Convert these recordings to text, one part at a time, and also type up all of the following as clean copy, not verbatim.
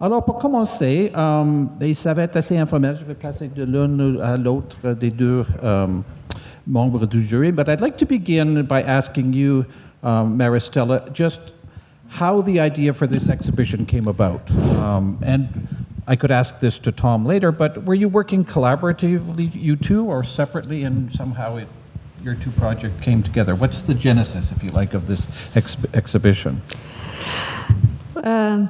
Alors, pour commencer, et ça va être assez informel, je vais passer de l'un à l'autre des deux membres du jury, but I'd like to begin by asking you, Maristella, just how the idea for this exhibition came about. And I could ask this to Tom later, but were you working collaboratively, you two, or separately, and somehow your two projects came together? What's the genesis, if you like, of this exhibition?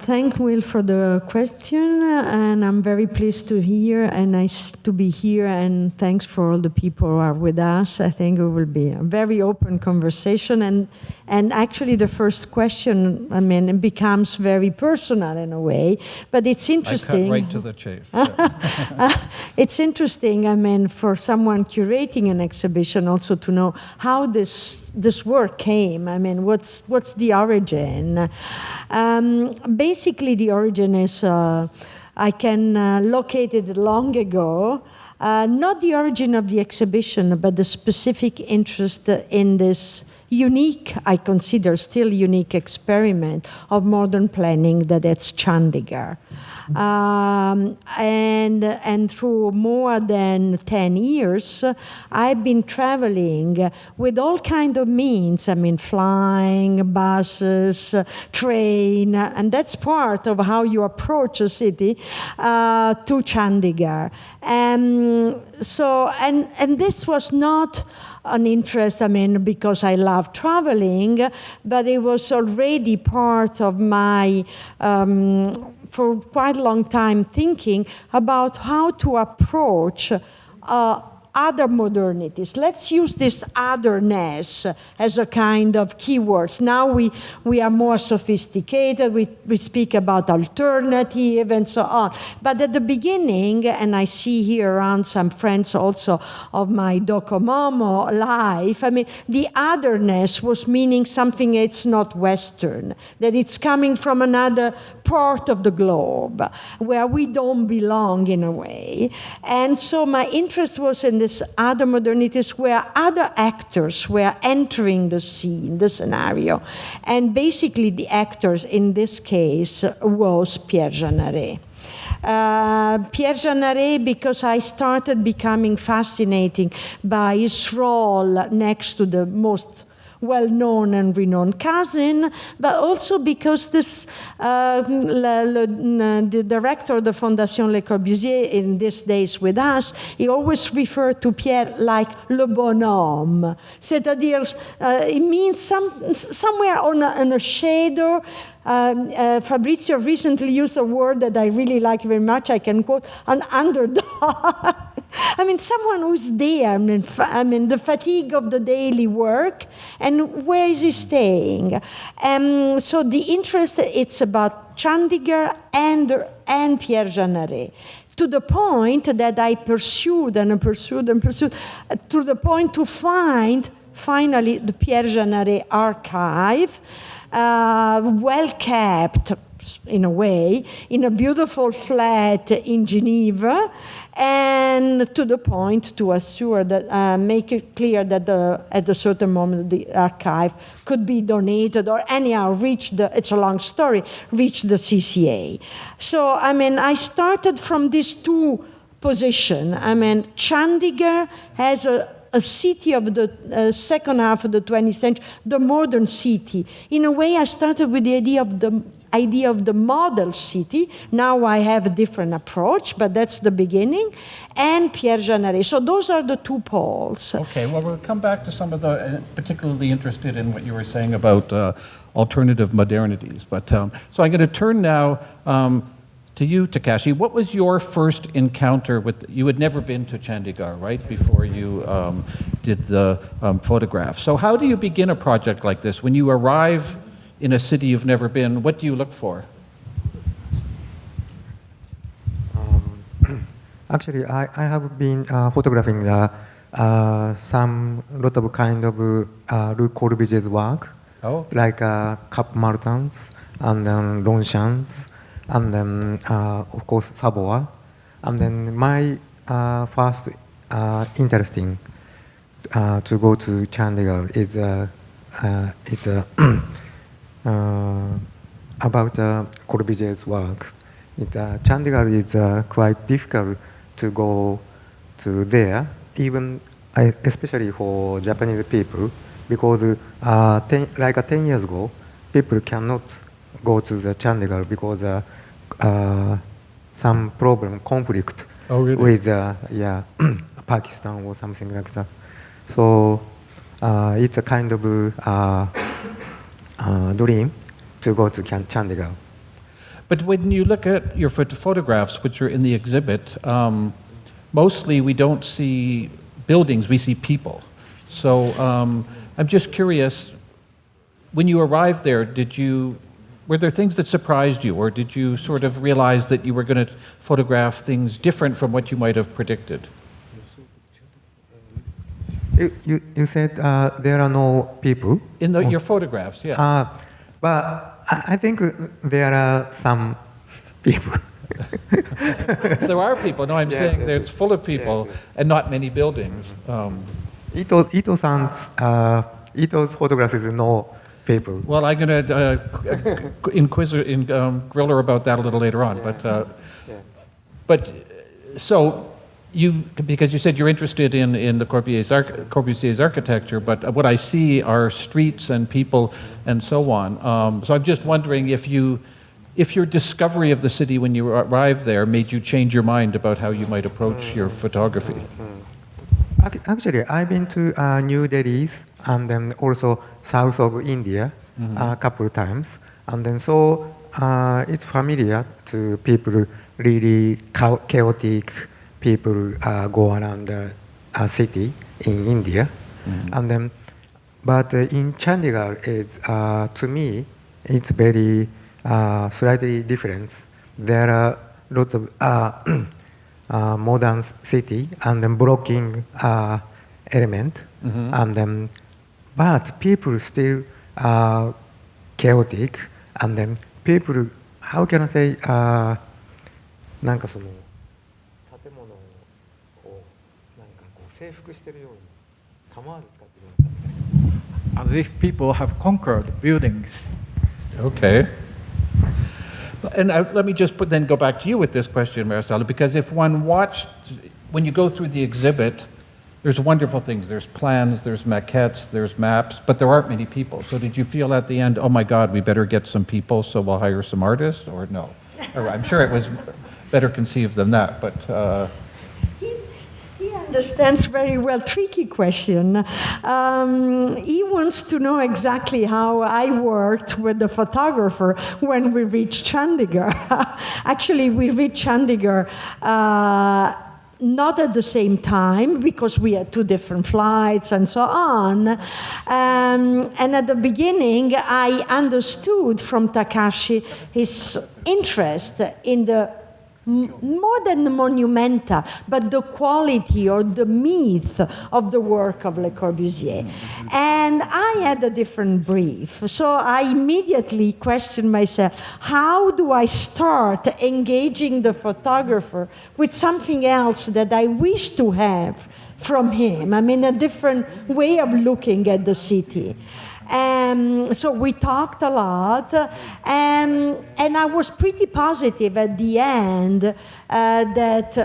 Thank Will for the question, and I'm very pleased to hear and nice to be here, and thanks for all the people who are with us. I think it will be a very open conversation, and actually the first question, I mean, it becomes very personal in a way, but it's interesting. I cut right to the chase. It's interesting, I mean, for someone curating an exhibition also to know how this work came. I mean, what's the origin? Basically, the origin is I can locate it long ago. Not the origin of the exhibition, but the specific interest in this unique, I consider still unique experiment of modern planning that it's Chandigarh. And through more than 10 years, I've been traveling with all kinds of means. I mean, flying, buses, train, and that's part of how you approach a city to Chandigarh. And this was not an interest, I mean, because I love traveling, but it was already part of my for quite a long time thinking about how to approach other modernities. Let's use this otherness as a kind of keywords. Now we are more sophisticated, we speak about alternative and so on. But at the beginning, and I see here around some friends also of my Docomomo life, I mean, the otherness was meaning something it's not Western, that it's coming from another part of the globe where we don't belong in a way. And so my interest was in this other modernities where other actors were entering the scene, the scenario. And basically the actors in this case was Pierre Jeanneret. Pierre Jeanneret, because I started becoming fascinated by his role next to the most well-known and renowned cousin, but also because this the director of the Fondation Le Corbusier in these days with us, he always referred to Pierre like le bonhomme. C'est-à-dire, it means somewhere on a shadow. Fabrizio recently used a word that I really like very much. I can quote, an underdog. I mean, someone who's there. I mean, the fatigue of the daily work, and where is he staying? So the interest, it's about Chandigarh and Pierre Jeanneret, to the point that I pursued to the point to find, finally, the Pierre Jeanneret archive, well kept, in a way, in a beautiful flat in Geneva, and to the point to assure that, make it clear that at a certain moment the archive could be donated or anyhow reach it's a long story, reach the CCA. So, I mean, I started from these two positions. I mean, Chandigarh has a city of the second half of the 20th century, the modern city. In a way, I started with the idea of the model city. Now I have a different approach, but that's the beginning. And Pierre Jeanneret. So those are the two poles. Okay, well, we'll come back to some of the, particularly interested in what you were saying about alternative modernities. But so I'm going to turn now to you, Takashi. What was your first encounter with, you had never been to Chandigarh, right, before you did the photograph. So how do you begin a project like this? When you arrive in a city you've never been, what do you look for? Actually, I have been photographing some lot of kind of Le Corbusier's work, like Cap Martins and then Longchamps, and then of course Savoie. And then my first interesting to go to Chandigarh is it's about Corbusier's work. Chandigarh is quite difficult to go to there, even especially for Japanese people, because 10 years ago, people cannot go to the Chandigarh because some problem, conflict with Pakistan or something like that. So it's a kind of dream to go to Chandigarh. But when you look at your photographs, which are in the exhibit, mostly we don't see buildings, we see people. So I'm just curious, when you arrived there, were there things that surprised you, or did you sort of realize that you were going to photograph things different from what you might have predicted? You said there are no people? In your photographs, yeah. But I think there are some people. There are people. No, I'm saying that it's full of people and not many buildings. Ito's photographs is no people. Well, I'm going to grill her about that a little later on. But so because you said you're interested in the Corbusier's architecture, but what I see are streets and people and so on. So I'm just wondering if your discovery of the city when you arrived there made you change your mind about how you might approach your photography. Actually, I've been to New Delhi and then also south of India a couple of times, and then so it's familiar to people. Really chaotic people go around the city in India, and then but in Chandigarh, to me it's very slightly different. There are lots of modern city and then blocking element, and then but people still chaotic, and then people, how can I say, なんかその建物をこうなんかこう征服しているように弾で使っているような感じです。 As if people have conquered buildings. Okay. And let me just then go back to you with this question, Maristella, because if one watched, when you go through the exhibit, there's wonderful things. There's plans, there's maquettes, there's maps, but there aren't many people. So did you feel at the end, oh my God, we better get some people, so we'll hire some artists, or no? Or I'm sure it was better conceived than that, but... He understands very well. Tricky question. He wants to know exactly how I worked with the photographer when we reached Chandigarh. Actually, we reached Chandigarh not at the same time, because we had two different flights and so on. And at the beginning, I understood from Takashi his interest in the more than the monumenta, but the quality or the myth of the work of Le Corbusier. And I had a different brief. So I immediately questioned myself, how do I start engaging the photographer with something else that I wish to have from him? I mean, a different way of looking at the city. So we talked a lot, and I was pretty positive at the end that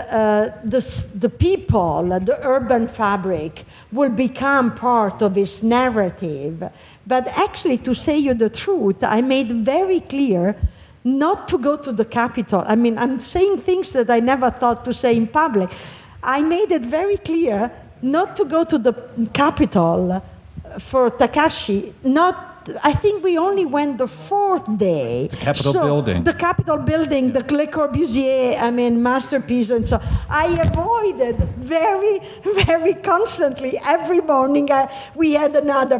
the people, the urban fabric, will become part of his narrative. But actually, to say you the truth, I made very clear not to go to the capital. I mean, I'm saying things that I never thought to say in public. I made it very clear not to go to the capital for Takashi. I think we only went the fourth day. The Capitol building. The Capitol building, the Le Corbusier, masterpiece, and so I avoided very, very constantly. Every morning we had another,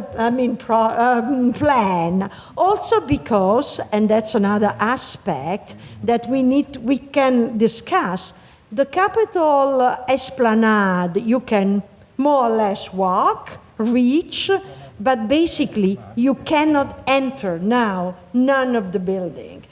plan. Also because, and that's another aspect that we can discuss, the Capitol Esplanade, you can more or less walk, reach, but basically you cannot enter now none of the building.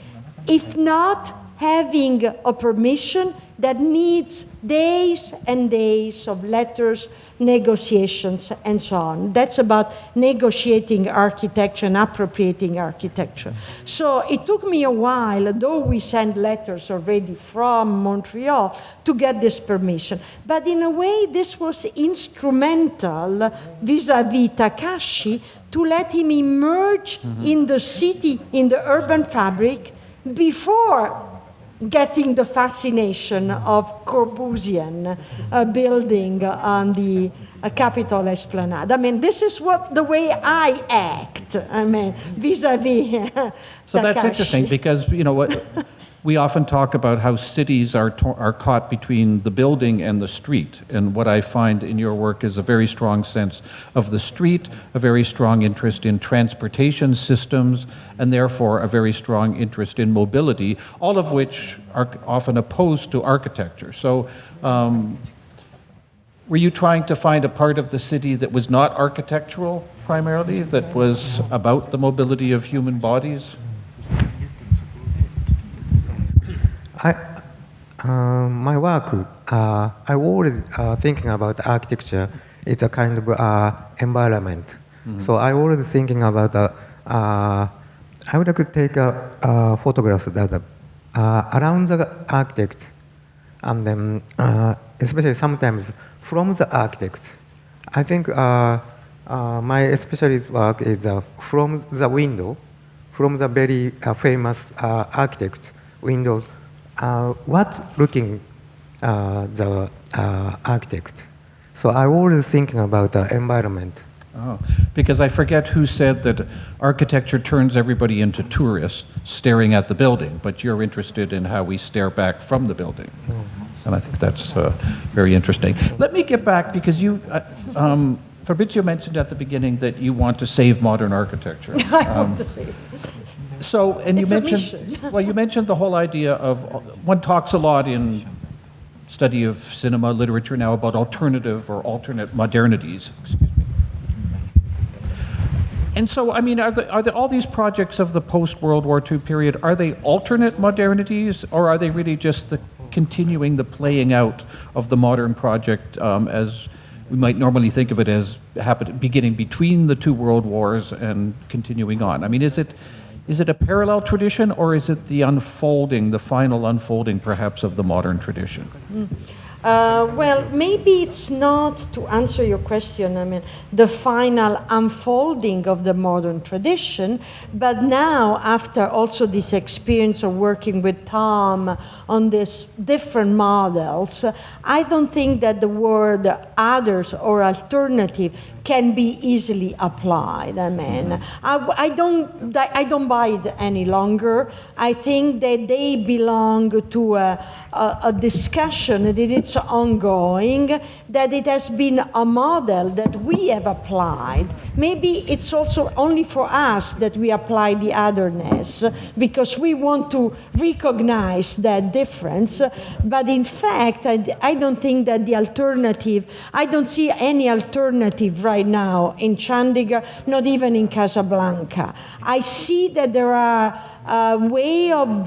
If not, having a permission that needs days and days of letters, negotiations, and so on. That's about negotiating architecture and appropriating architecture. So it took me a while, though we sent letters already from Montreal, to get this permission. But in a way, this was instrumental vis-à-vis Takashi to let him emerge in the city, in the urban fabric, before getting the fascination of Corbusian building on the Capitol Esplanade. I mean, this is the way I act, I mean, vis-a-vis So that's interesting because, you know, what we often talk about how cities are caught between the building and the street. And what I find in your work is a very strong sense of the street, a very strong interest in transportation systems, and therefore a very strong interest in mobility, all of which are often opposed to architecture. So were you trying to find a part of the city that was not architectural primarily, that was about the mobility of human bodies? My work, I always thinking about architecture. It's a kind of environment. So I always thinking about I would like to take a photographs that around the architect, and then especially sometimes from the architect. I think my specialist work is from the window, from the very famous architect windows. What's looking the architect? So I always thinking about the environment. Oh, because I forget who said that architecture turns everybody into tourists staring at the building, but you're interested in how we stare back from the building. And I think that's very interesting. Let me get back, because you, Fabrizio mentioned at the beginning that you want to save modern architecture. I want to say. So, and you It's a mentioned, mission. well, you mentioned the whole idea of, one talks a lot in study of cinema, literature now about alternative or alternate modernities, excuse me. And so, I mean, are all these projects of the post-World War II period, are they alternate modernities, or are they really just the continuing the playing out of the modern project as we might normally think of it as beginning between the two world wars and continuing on? I mean, is it a parallel tradition, or is it the unfolding, the final unfolding perhaps of the modern tradition? Well, maybe it's not, to answer your question, I mean, the final unfolding of the modern tradition, but now, after also this experience of working with Tom on these different models, I don't think that the word others or alternative can be easily applied. I mean, I don't buy it any longer. I think that they belong to a discussion that it's ongoing, that it has been a model that we have applied. Maybe it's also only for us that we apply the otherness, because we want to recognize that difference. But in fact, I don't think that the alternative, I don't see any alternative right now in Chandigarh, not even in Casablanca. I see that there are a way of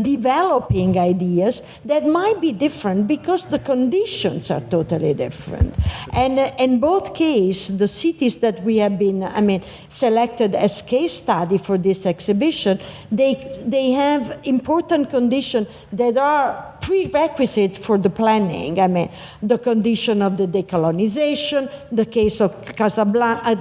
developing ideas that might be different because the conditions are totally different. And in both cases, the cities that we have been, selected as case study for this exhibition, they have important conditions that are prerequisite for the planning. I mean, the condition of the decolonization, the case of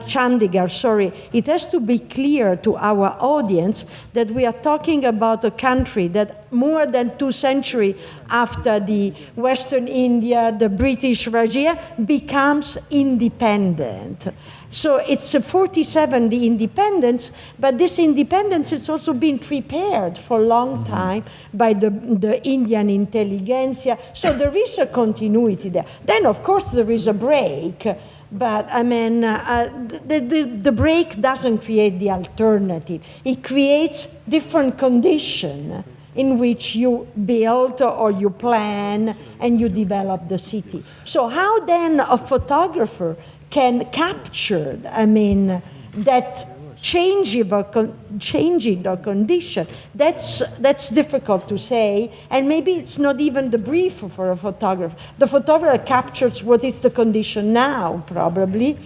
Chandigarh, it has to be clear to our audience that we are talking about a country that more than 2 centuries after the Western India, the British regime, becomes independent. So it's 47, the independence, but this independence has also been prepared for a long time by the Indian intelligentsia. So there is a continuity there. Then, of course, there is a break. But the break doesn't create the alternative. It creates different conditions in which you build or you plan and you develop the city. So how then a photographer can capture, that changing their condition. That's difficult to say, and maybe it's not even the brief for a photographer. The photographer captures what is the condition now, probably,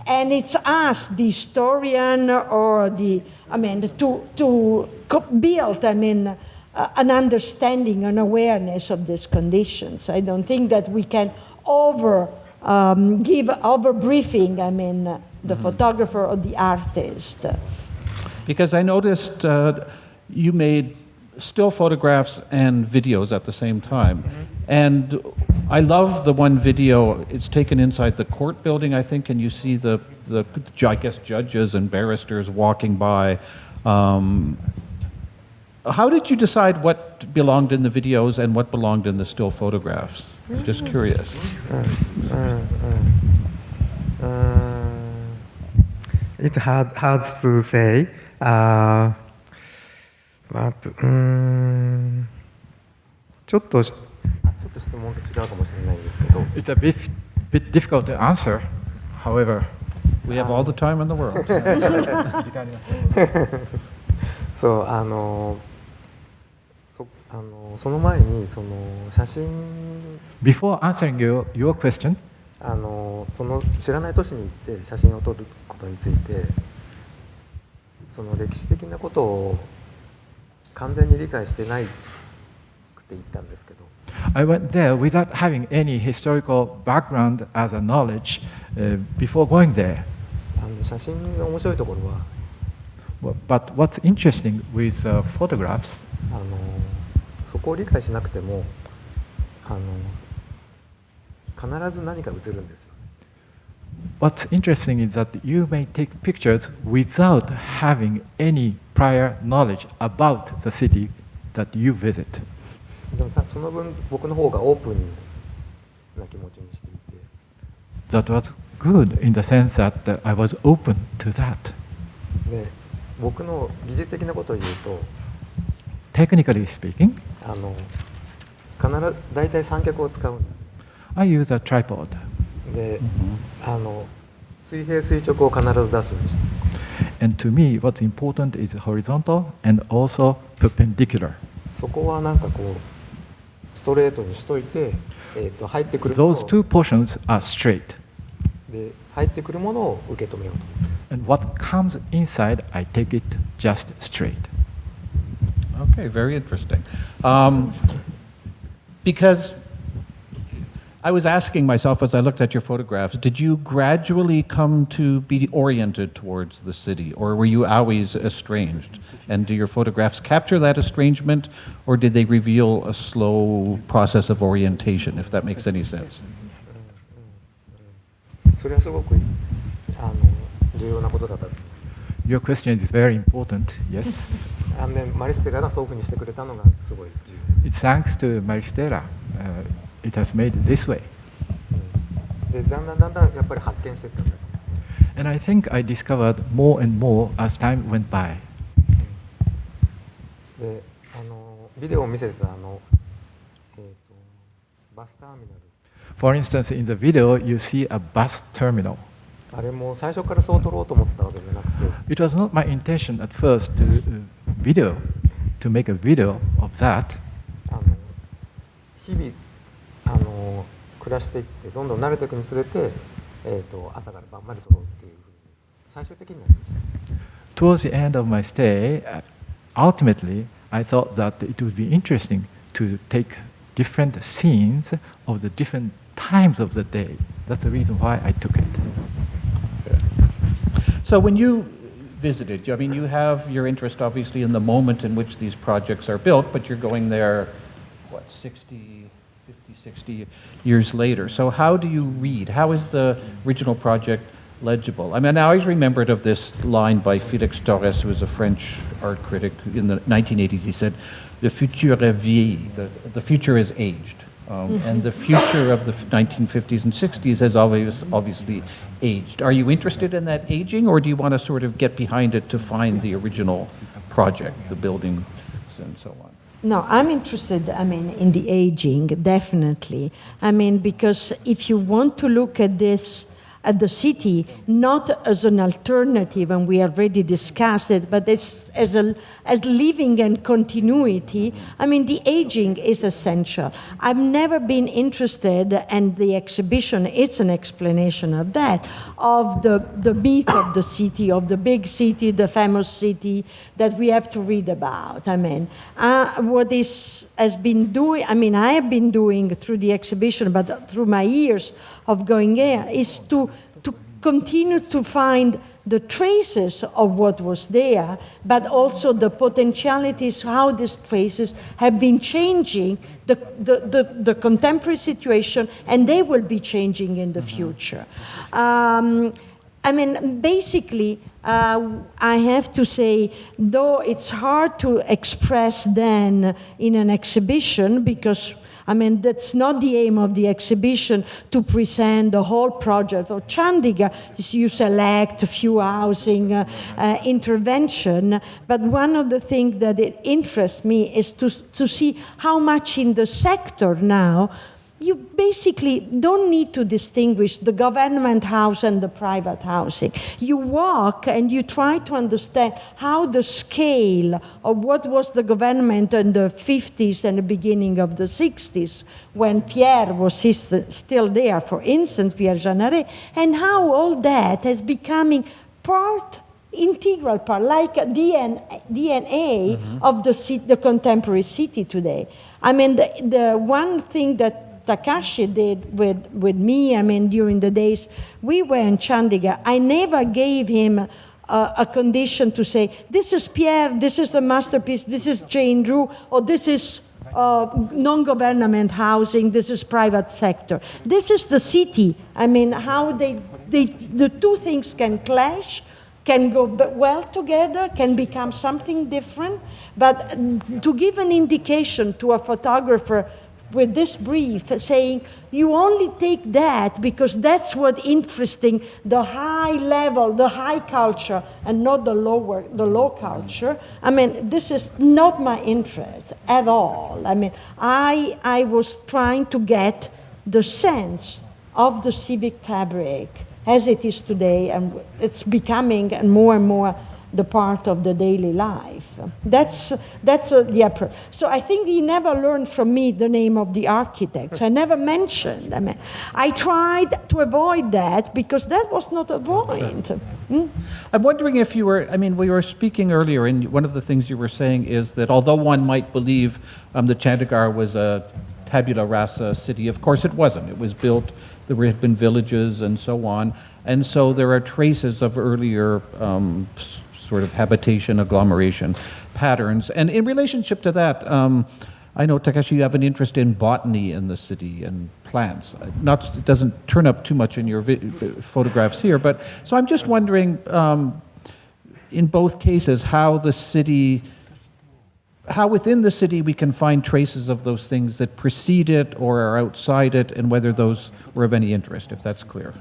and it's us, the historian, or to build, an understanding, an awareness of these conditions. I don't think that we can give over briefing, the photographer or the artist. Because I noticed you made still photographs and videos at the same time. And I love the one video, it's taken inside the court building, I think, and you see the I guess, judges and barristers walking by. How did you decide what belonged in the videos and what belonged in the still photographs? Just curious. It's hard to say, but ちょっと質問と違うかもしれないんですけど。It's a bit difficult to answer, however. We have all the time in the world. そうその前にその写真 Before answering your question, その知らない都市に行って写真を撮ることについてその歴史的なことを完全に理解してないくて行ったんですけど I went there without having any historical background as a knowledge before going there. 写真の面白いところは But what's interesting with photographs, そこを理解しなくても必ず何か映るんですよ。what's interesting is that you may take pictures without having any prior knowledge about the city that you visit. でもその分僕の方がオープンな気持ちにしていて。That was good in the sense that I was open to that. で、僕の技術的なことを言うと、Technically speaking, 必ず大体三脚を使うんです。I use a tripod. で、水平垂直を必ず出すようにして。And to me, what's important is horizontal and also perpendicular. そこはなんかこうストレートにしといて、入ってくるものを Those two portions are straight. で入ってくるものを受け止めようと。And what comes inside, I take it just straight. Okay, very interesting. Because I was asking myself as I looked at your photographs, did you gradually come to be oriented towards the city, or were you always estranged? And do your photographs capture that estrangement, or did they reveal a slow process of orientation, if that makes any sense? それはすごく重要なことだった。Your question is very important, yes. マリステラがそういうふうにしてくれたのがすごい重要。 It's thanks to Maristella. It has made it this way. でだんだんやっぱり発見していったんだ。 And I think I discovered more and more as time went by. でビデオを見せてたバスターミナル。 For instance, in the video, you see a bus terminal. あれも最初からそう撮ろうと思ってたわけじゃなくて。It was not my intention at first to make a video of that. 日々暮らしていってどんどん慣れていくにつれて、朝から晩まで撮ろうっていうふうに最終的になりました。 Towards the end of my stay, ultimately, I thought that it would be interesting to take different scenes of the different times of the day. That's the reason why I took it. So when you visited, I mean, you have your interest obviously in the moment in which these projects are built, but you're going there, 50, 60 years later. So how do you read? How is the original project legible? I mean, I always remembered of this line by Félix Torres, who was a French art critic in the 1980s. He said, "Le futur est vieilli," the future is aged. And the future of the 1950s and 60s has obviously aged. Are you interested in that aging, or do you want to sort of get behind it to find the original project, the buildings and so on? No, I'm interested, in the aging, definitely. Because if you want to look at this at the city, not as an alternative, and we already discussed it, but as living and continuity. I mean, the aging is essential. I've never been interested, and the exhibition, it's an explanation of that, of the myth of the city, of the big city, the famous city that we have to read about. I mean, what this has been doing, I mean, I have been doing through the exhibition, but through my years of going there, is to continue to find the traces of what was there, but also the potentialities, how these traces have been changing the contemporary situation, and they will be changing in the future. I mean, basically, I have to say, though it's hard to express then in an exhibition, because I mean, that's not the aim of the exhibition, to present the whole project of Chandigarh. You select a few housing intervention, but one of the things that it interests me is to see how much in the sector now you basically don't need to distinguish the government house and the private housing. You walk and you try to understand how the scale of what was the government in the 50s and the beginning of the 60s, when Pierre was still there, for instance, Pierre Jeanneret, and how all that is becoming integral part, like a DNA of the contemporary city today. I mean, the one thing that Takashi did with me, I mean, during the days we were in Chandigarh, I never gave him a condition to say, this is Pierre, this is a masterpiece, this is Jane Drew, or this is non-government housing, this is private sector. This is the city. I mean, how the two things can clash, can go well together, can become something different, but to give an indication to a photographer with this brief, saying you only take that because that's what interesting, the high level, the high culture, and not the low culture. I mean, this is not my interest at all. I mean, I was trying to get the sense of the civic fabric as it is today, and it's becoming more and more the part of the daily life. That's the approach. So I think he never learned from me the name of the architects. I never mentioned. I mean, I tried to avoid that because that was not a point. I'm wondering if you were, I mean, we were speaking earlier, and one of the things you were saying is that although one might believe that Chandigarh was a tabula rasa city, of course it wasn't. It was built, there had been villages and so on, and so there are traces of earlier sort of habitation, agglomeration patterns. And in relationship to that, I know, Takashi, you have an interest in botany in the city and plants. It doesn't turn up too much in your photographs here, but so I'm just wondering, in both cases, how within the city we can find traces of those things that precede it or are outside it, and whether those were of any interest, if that's clear.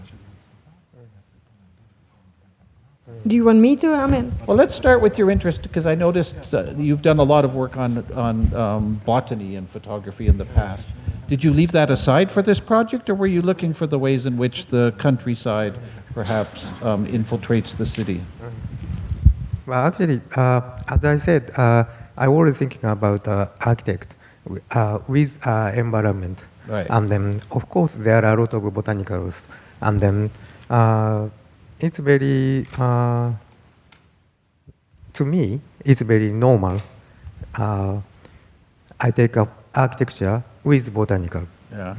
Do you want me to? I mean, well, let's start with your interest, because I noticed you've done a lot of work on botany and photography in the past. Did you leave that aside for this project, or were you looking for the ways in which the countryside perhaps infiltrates the city? Well, actually, as I said, I was thinking about architect with environment. Right. And then, of course, there are a lot of botanicals. And then, it's very, to me, it's very normal. I take up architecture with botanical. Yeah.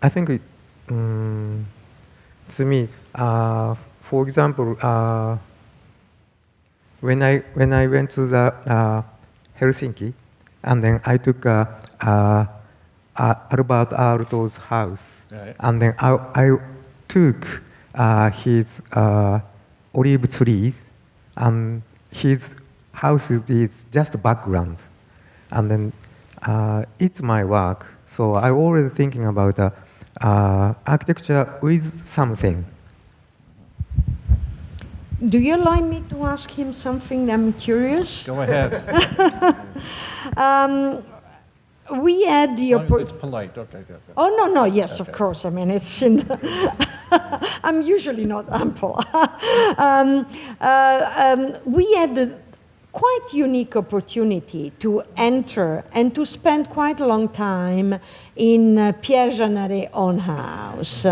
I think, to me, for example, when I went to the Helsinki, and then I took Albert Aalto's house, Right. and then I took his olive trees, and his house is just background, and then it's my work. So I always thinking about architecture with something. do you allow me to ask him something? I'm curious. Go ahead. we had the As long as opportunity. it's polite, okay, good. Oh, no, no, yes, Okay. of course. I mean, it's in the I'm usually not ample. We had a quite unique opportunity to enter and to spend quite a long time in Pierre Jeanneret's own house.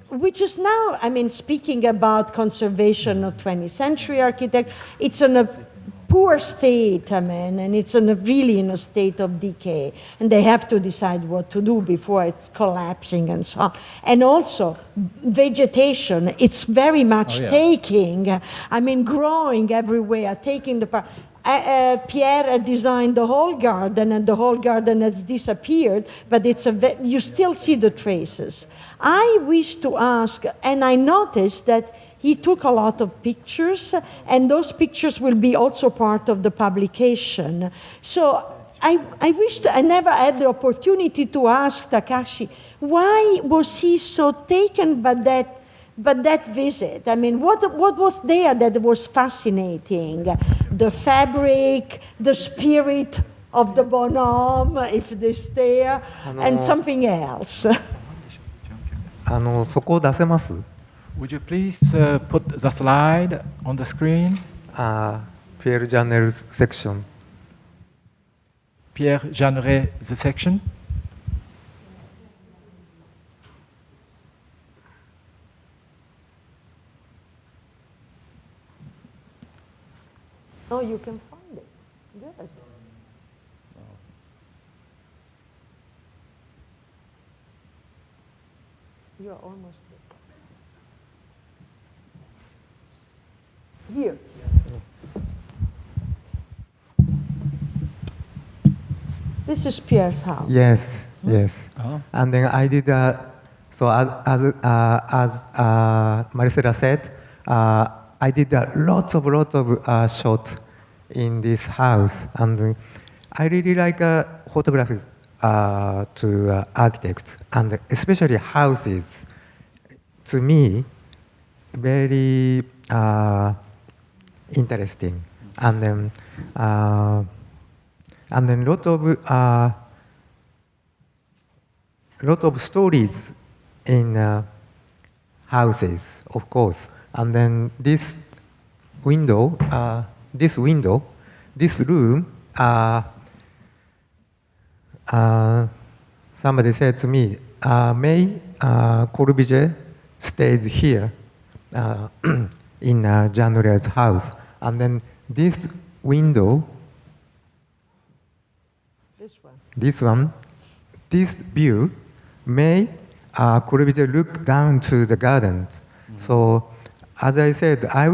Which is now, I mean, speaking about conservation of 20th century architecture, it's in a poor state, I mean, and it's really in a state of decay. And they have to decide what to do before it's collapsing and so on. And also, vegetation, it's very much taking, I mean, growing everywhere, taking the part. Pierre had designed the whole garden, and the whole garden has disappeared, but you still see the traces. I wish to ask, and I noticed that he took a lot of pictures, and those pictures will be also part of the publication. So I never had the opportunity to ask Takashi, why was he so taken by that visit? I mean, what was there that was fascinating? The fabric, the spirit of the bonhomme, if it's there, and something else. そこを出せます？ Would you please put the slide on the screen? Pierre Jeanneret's section. Pierre Jeanneret, the section. Oh, you can find it. Good. You're almost there. Here. This is Pierre's house. Yes, yes. And then I did so as Maristella said, I did lots of shots in this house, and I really like photography to architects, and especially houses. To me, very interesting, and then lot of stories in houses, of course. And then this window, this room, somebody said to me, May Corbusier stayed here in Jeanneret's house. And then this window, this view, May Corbusier look down to the gardens. So, as I said, I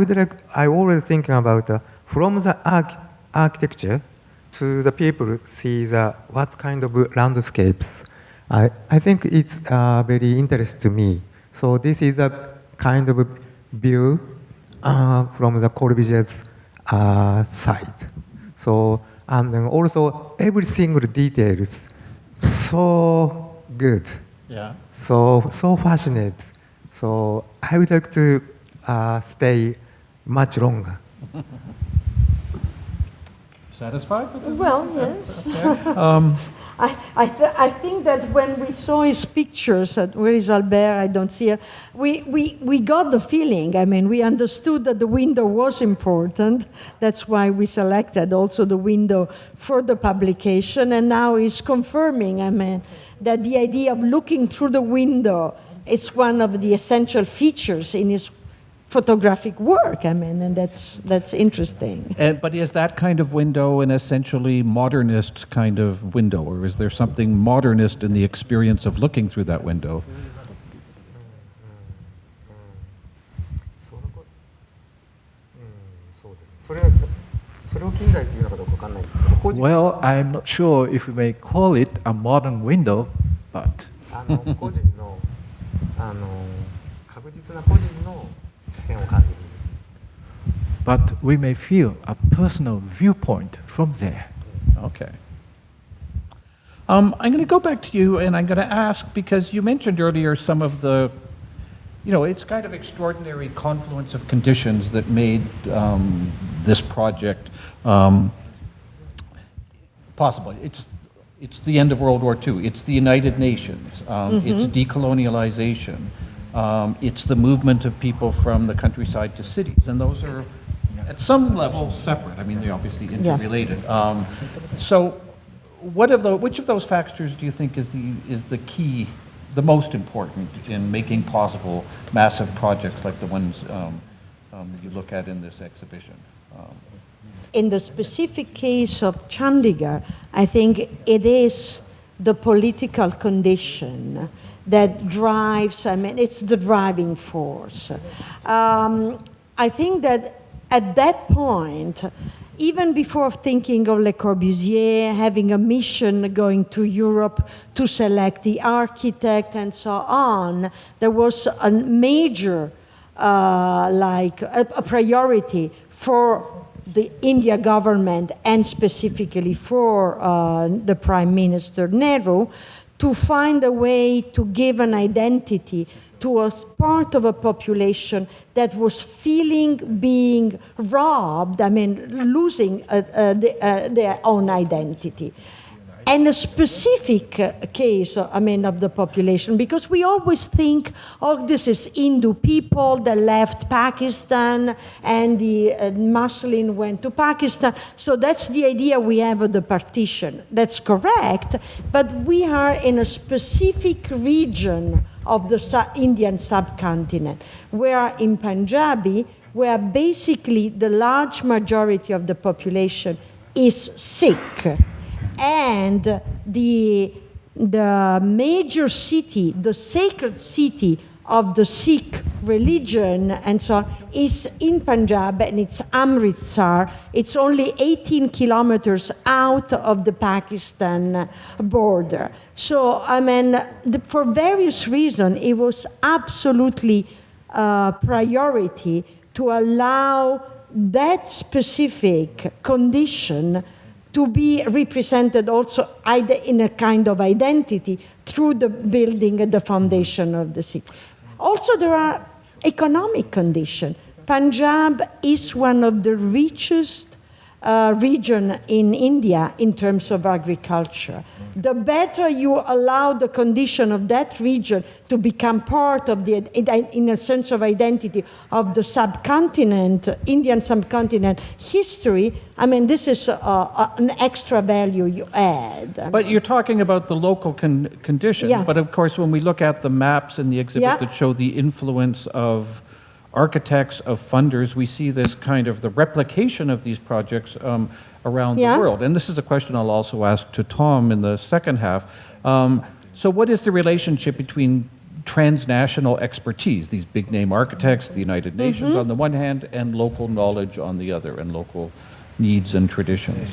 always thinking about from the architecture to the people see what kind of landscapes. I think it's very interesting to me. So this is a kind of view from the Corbusier's side. So, and then also every single detail is so good. Yeah. So fascinating. So I would like to stay much longer. Satisfied with this? Well, yes. Okay. I think that when we saw his pictures, where is Albert? I don't see it. We got the feeling. I mean, we understood that the window was important. That's why we selected also the window for the publication. And now he's confirming, I mean, that the idea of looking through the window is one of the essential features in his photographic work, I mean, and that's interesting. But is that kind of window an essentially modernist kind of window, or is there something modernist in the experience of looking through that window? Well, I'm not sure if we may call it a modern window, but we may feel a personal viewpoint from there. Okay. I'm going to go back to you, and I'm going to ask, because you mentioned earlier some of the, it's kind of extraordinary confluence of conditions that made this project possible. It's the end of World War II. It's the United Nations. It's decolonialization. It's the movement of people from the countryside to cities. And those are, at some level, separate. I mean, they're obviously interrelated. So which of those factors do you think is the key, the most important in making possible massive projects like the ones you look at in this exhibition? In the specific case of Chandigarh, I think it is the political condition that drives, I mean, it's the driving force. I think that at that point, even before thinking of Le Corbusier having a mission going to Europe to select the architect and so on, there was a major, a priority for the India government and specifically for the Prime Minister Nehru to find a way to give an identity to a part of a population that was feeling being robbed, I mean, losing their own identity. And a specific case, I mean, of the population, because we always think, oh, this is Hindu people that left Pakistan and the Muslim went to Pakistan. So that's the idea we have of the partition. That's correct, but we are in a specific region of the Indian subcontinent, where in Punjabi, where basically the large majority of the population is Sikh. And the major city, the sacred city of the Sikh religion and so on, is in Punjab, and it's Amritsar. It's only 18 kilometers out of the Pakistan border. So, I mean, for various reasons, it was absolutely priority to allow that specific condition to be represented also either in a kind of identity through the building and the foundation of the city. Also, there are economic conditions. Punjab is one of the richest region in India in terms of agriculture. The better you allow the condition of that region to become part of the, in a sense of identity, of the subcontinent, Indian subcontinent history, I mean, this is an extra value you add. But you're talking about the local condition. Yeah. But of course, when we look at the maps in the exhibit that show the influence of architects, of funders, we see this kind of the replication of these projects around the world. And this is a question I'll also ask to Tom in the second half. So what is the relationship between transnational expertise, these big name architects, the United Nations on the one hand, and local knowledge on the other, and local needs and traditions?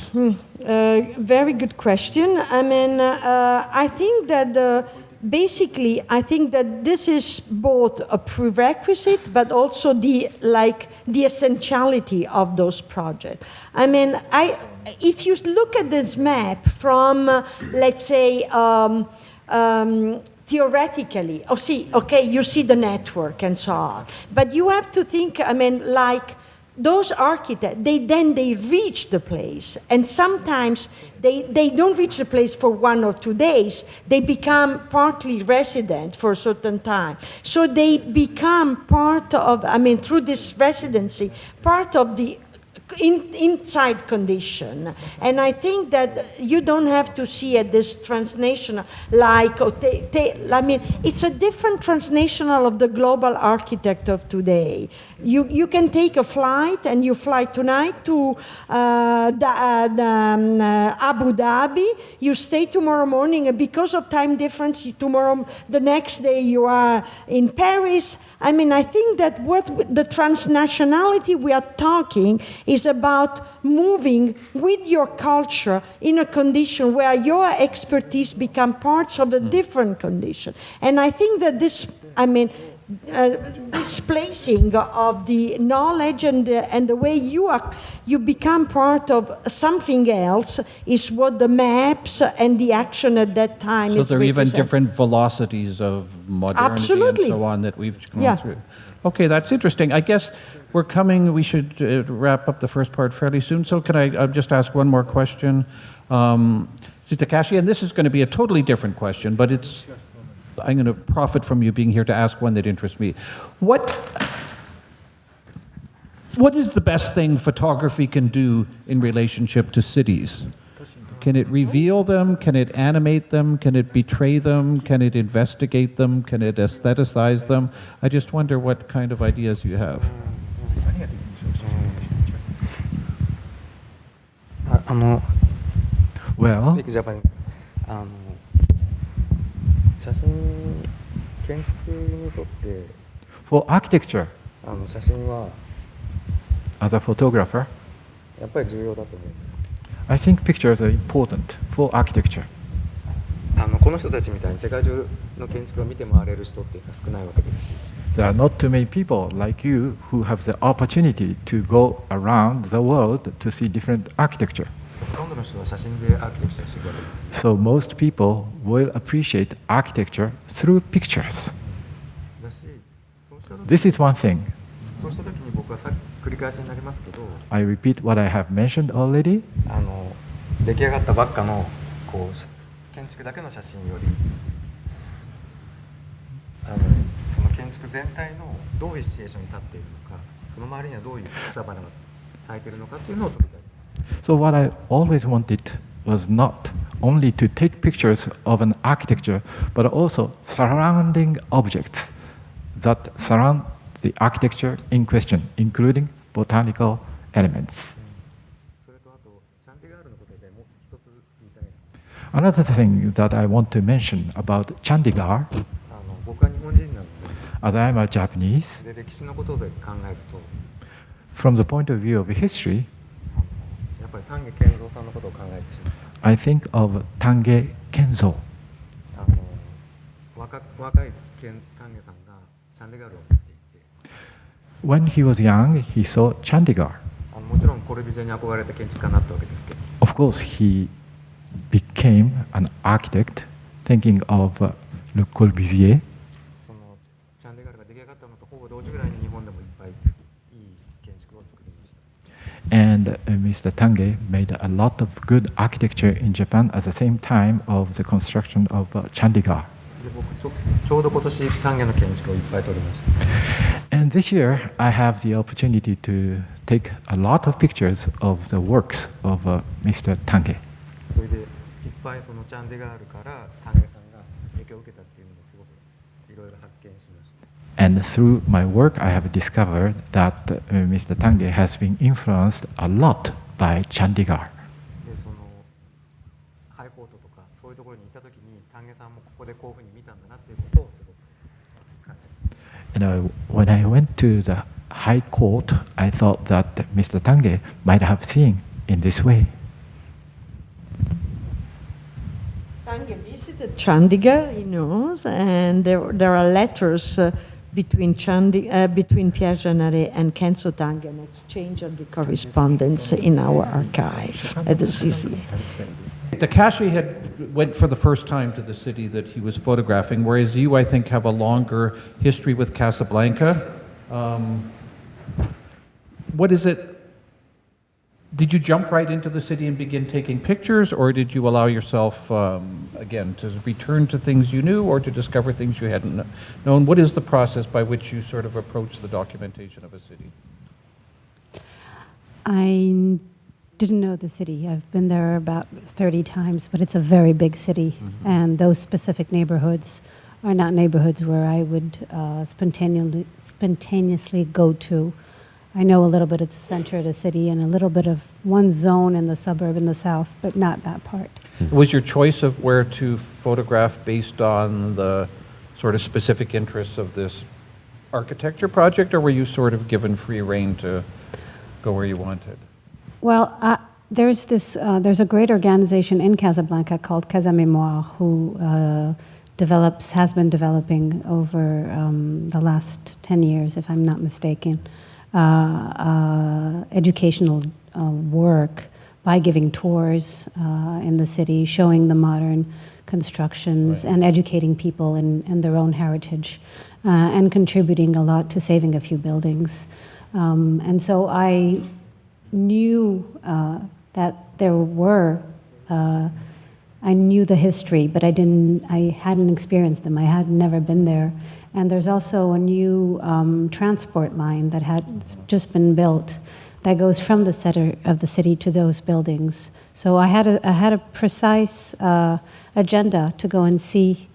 Very good question. I mean, I think that basically, I think that this is both a prerequisite, but also the essentiality of those projects. I mean, if you look at this map from, let's say, theoretically, you see the network and so on, but you have to think, I mean, like, those architects, they reach the place, and sometimes they don't reach the place for 1 or 2 days. They become partly resident for a certain time. So they become part of, I mean, through this residency, part of the inside condition. And I think that you don't have to see it this transnational, like, I mean, it's a different transnational of the global architect of today. You can take a flight, and you fly tonight to Abu Dhabi. You stay tomorrow morning, and because of time difference, the next day you are in Paris. I mean, I think that what the transnationality we are talking is about moving with your culture in a condition where your expertise become parts of a different condition. And I think that this, I mean, displacing of the knowledge and the way you become part of something else is what the maps and the action at that time is. So there are even different velocities of modernity and so on that we've gone through. Okay, that's interesting. I guess we should wrap up the first part fairly soon. So can I just ask one more question? Takashi, and this is going to be a totally different question, but I'm going to profit from you being here to ask one that interests me. What is the best thing photography can do in relationship to cities? Can it reveal them? Can it animate them? Can it betray them? Can it investigate them? Can it aestheticize them? I just wonder what kind of ideas you have. Well, Speak Japanese. 写真建築にとって for architecture, 写真は as a photographer, やっぱり重要だと思います。 I think pictures are important for architecture. この人たちみたいに世界中の建築を見て回れる人っていうのは少ないわけですし、 There are not too many people like you who have the opportunity to go around the world to see different architecture. ほとんどの人は写真でアーキテクチャしていくわけです。 So most people will appreciate architecture through pictures. だし、そうした時 This is one thing. そうした時に僕は繰り返しになりますけど、 I repeat what I have mentioned already. 出来上がったばっかのこう建築だけの写真より、その建築全体のどういうシチュエーションに立っているのか、その周りにはどういう草花が咲いているのかっていうのを撮りたい。 So what I always wanted was not only to take pictures of an architecture, but also surrounding objects that surround the architecture in question, including botanical elements. それとあとチャンディガールのことでもう一つ言いたいのは、 Another thing that I want to mention about Chandigarh, 僕は日本人なので、 as I am a Japanese, で歴史のことで考えると、 from the point of view of history, やっぱり丹下健三さんのことを考えてしまう。 I think of Tange Kenzo. 若い丹下さんがチャンディガールを見ていて、 When he was young, he saw Chandigarh. もちろんコルビジェに憧れて建築家になったわけですけど、 Of course, he became an architect, thinking of Le Corbusier. そのチャンディガールが出来上がったのとほぼ同時ぐらいに日本でもいっぱいいい建築を作りました。 And Mr. Tange made a lot of good architecture in Japan at the same time of the construction of Chandigarh. で僕ちょうど今年丹下の建築をいっぱい撮りました。 And this year, I have the opportunity to take a lot of pictures of the works of Mr. Tange. それでいっぱいそのチャンディガールから丹下さんが影響を受けたっていうのもすごくいろいろ発見しました。 And through my work, I have discovered that Mr. Tange has been influenced a lot by Chandigarh. でそのハイコートとかそういうところにいた時に丹下さんもここでこういうふうに見たんだなっていうことをすごく感じました。 And when I went to the High Court, I thought that Mr. Tange might have seen in this way. Tange visited Chandigarh, and there are letters between Pierre Jeanneret and Kenzo Tange, an exchange of the correspondence in our archive at the CCA. Takashi went for the first time to the city that he was photographing, whereas you, I think, have a longer history with Casablanca. What is it? Did you jump right into the city and begin taking pictures, or did you allow yourself, again, to return to things you knew or to discover things you hadn't known? What is the process by which you sort of approach the documentation of a city? I didn't know the city. I've been there about 30 times, but it's a very big city, and those specific neighborhoods are not neighborhoods where I would spontaneously go to. I know a little bit of the center of the city and a little bit of one zone in the suburb in the south, but not that part. Was your choice of where to photograph based on the sort of specific interests of this architecture project, or were you sort of given free rein to go where you wanted? Well, there's a great organization in Casablanca called Casa Mémoire who has been developing over the last 10 years, if I'm not mistaken, educational work by giving tours in the city, showing the modern constructions, and educating people in their own heritage, and contributing a lot to saving a few buildings. And so I knew that there were I knew the history, but I hadn't experienced them. I had never been there. And there's also a new transport line that had just been built that goes from the center of the city to those buildings. So I had a precise agenda to go and see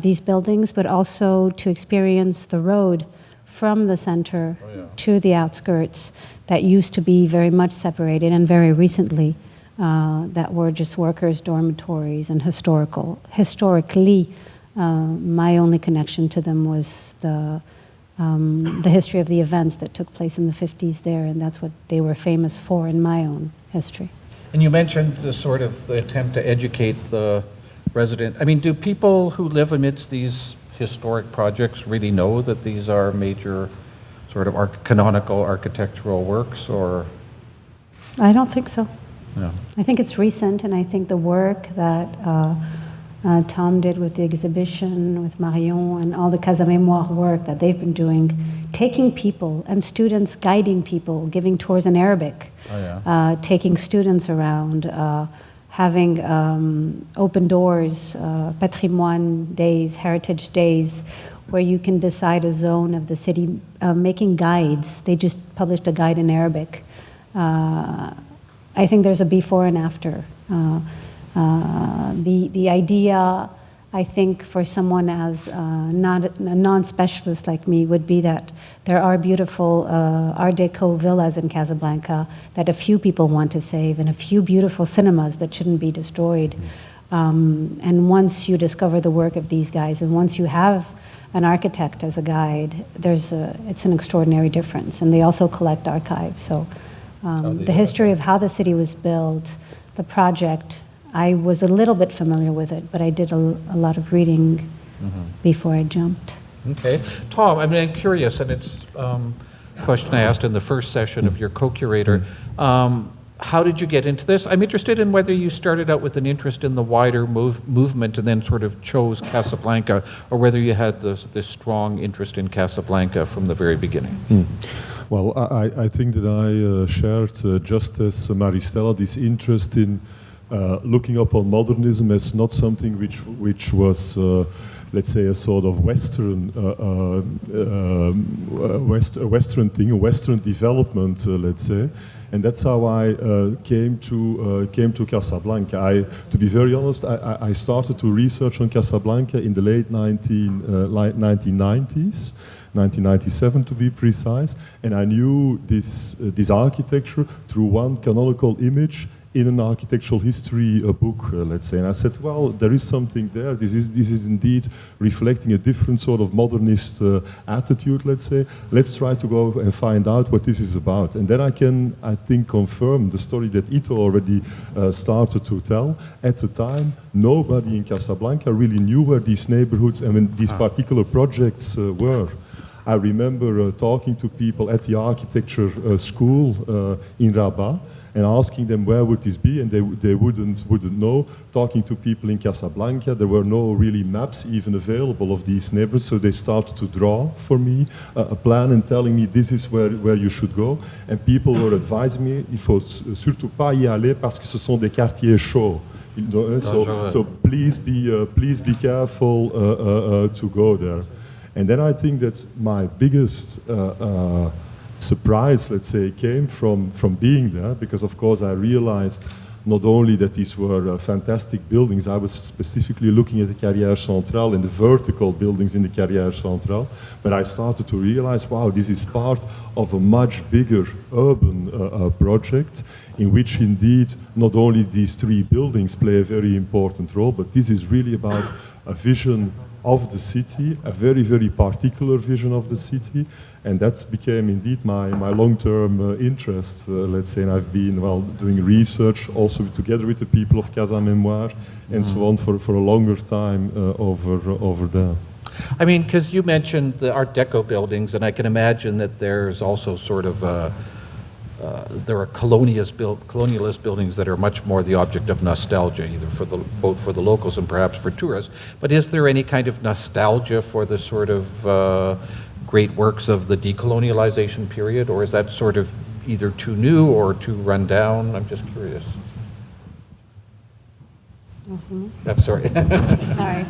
these buildings, but also to experience the road from the center to the outskirts that used to be very much separated, and very recently that were just workers' dormitories and historically. My only connection to them was the history of the events that took place in the 50s there, and that's what they were famous for in my own history. And you mentioned the attempt to educate the resident. I mean, do people who live amidst these historic projects really know that these are major sort of canonical architectural works, or? I don't think so. No. I think it's recent, and I think the work that Tom did with the exhibition, with Marion, and all the Casa Mémoire work that they've been doing, taking people and students, guiding people, giving tours in Arabic, taking students around, having open doors, patrimoine days, heritage days, where you can decide a zone of the city, making guides. They just published a guide in Arabic. I think there's a before and after. The idea, I think, for someone as not a non-specialist like me would be that there are beautiful Art Deco villas in Casablanca that a few people want to save, and a few beautiful cinemas that shouldn't be destroyed. And once you discover the work of these guys, and once you have an architect as a guide, it's an extraordinary difference. And they also collect archives. So the history of how the city was built, the project, I was a little bit familiar with it, but I did a lot of reading before I jumped. Okay. Tom, I mean, I'm curious, and it's a question I asked in the first session of your co-curator. How did you get into this? I'm interested in whether you started out with an interest in the wider movement and then sort of chose Casablanca, or whether you had this strong interest in Casablanca from the very beginning. Well, I think that I shared, just as Maristella, this interest in looking upon modernism as not something which was, let's say, a sort of Western thing, a Western development, let's say, and that's how I came to Casablanca. To be very honest, I started to research on Casablanca in the late 1990s. 1997 to be precise, and I knew this architecture through one canonical image in an architectural history book, let's say. And I said, well, there is something there. This is indeed reflecting a different sort of modernist attitude, let's say. Let's try to go and find out what this is about. And then I can, I think, confirm the story that Yto already started to tell. At the time, nobody in Casablanca really knew where these neighborhoods and when these particular projects were. I remember talking to people at the architecture school in Rabat and asking them where would this be, and they wouldn't know. Talking to people in Casablanca, there were no really maps even available of these neighborhoods, so they started to draw for me a plan and telling me this is where you should go. And people were advising me, il faut surtout pas y aller parce que ce sont des quartiers chauds. So please be careful to go there. And then I think that my biggest surprise, let's say, came from being there, because of course I realized not only that these were fantastic buildings. I was specifically looking at the Carrière Centrale and the vertical buildings in the Carrière Centrale, but I started to realize, wow, this is part of a much bigger urban project in which indeed not only these three buildings play a very important role, but this is really about a vision of the city, a very, very particular vision of the city, and that became indeed my long-term interest, let's say, and I've been, doing research also together with the people of Casa Mémoire and so on for a longer time over there. I mean, because you mentioned the Art Deco buildings, and I can imagine that there's also sort of there are colonialist buildings that are much more the object of nostalgia, either both for the locals and perhaps for tourists. But is there any kind of nostalgia for the sort of great works of the decolonialization period, or is that sort of either too new or too run down? I'm just curious. I'm sorry. Sorry.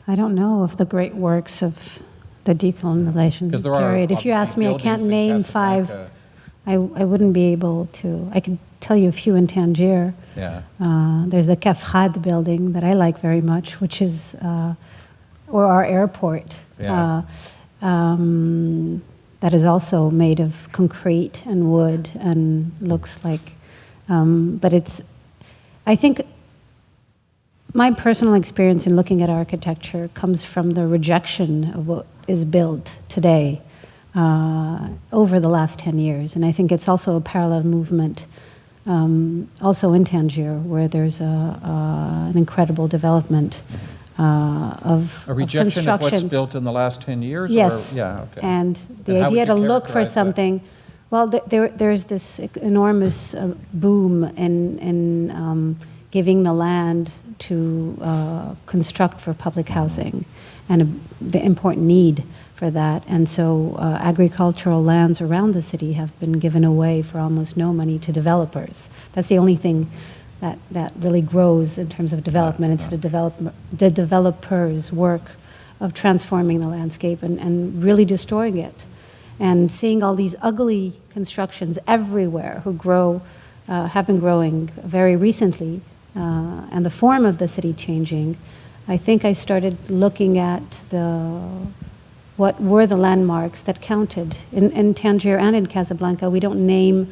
I don't know if the great works of the decolonization 'Cause there are period. If you ask me, I can't name five. I wouldn't be able to. I can tell you a few in Tangier. Yeah. There's the Kafrad building that I like very much, which is, or our airport. Yeah. That is also made of concrete and wood and looks like, but it's, I think my personal experience in looking at architecture comes from the rejection of what is built today over the last 10 years. And I think it's also a parallel movement also in Tangier, where there's an incredible development of A rejection of construction. what's built in the last 10 years? Yes. Or, yeah, okay. And the And how idea would to you look for characterize that? something, well, there's this enormous boom in giving the land to construct for public housing, and an important need for that. And so agricultural lands around the city have been given away for almost no money to developers. That's the only thing that really grows in terms of development. It's the developers' work of transforming the landscape and really destroying it. And seeing all these ugly constructions everywhere have been growing very recently, and the form of the city changing, I think I started looking at what were the landmarks that counted. In Tangier and in Casablanca, we don't name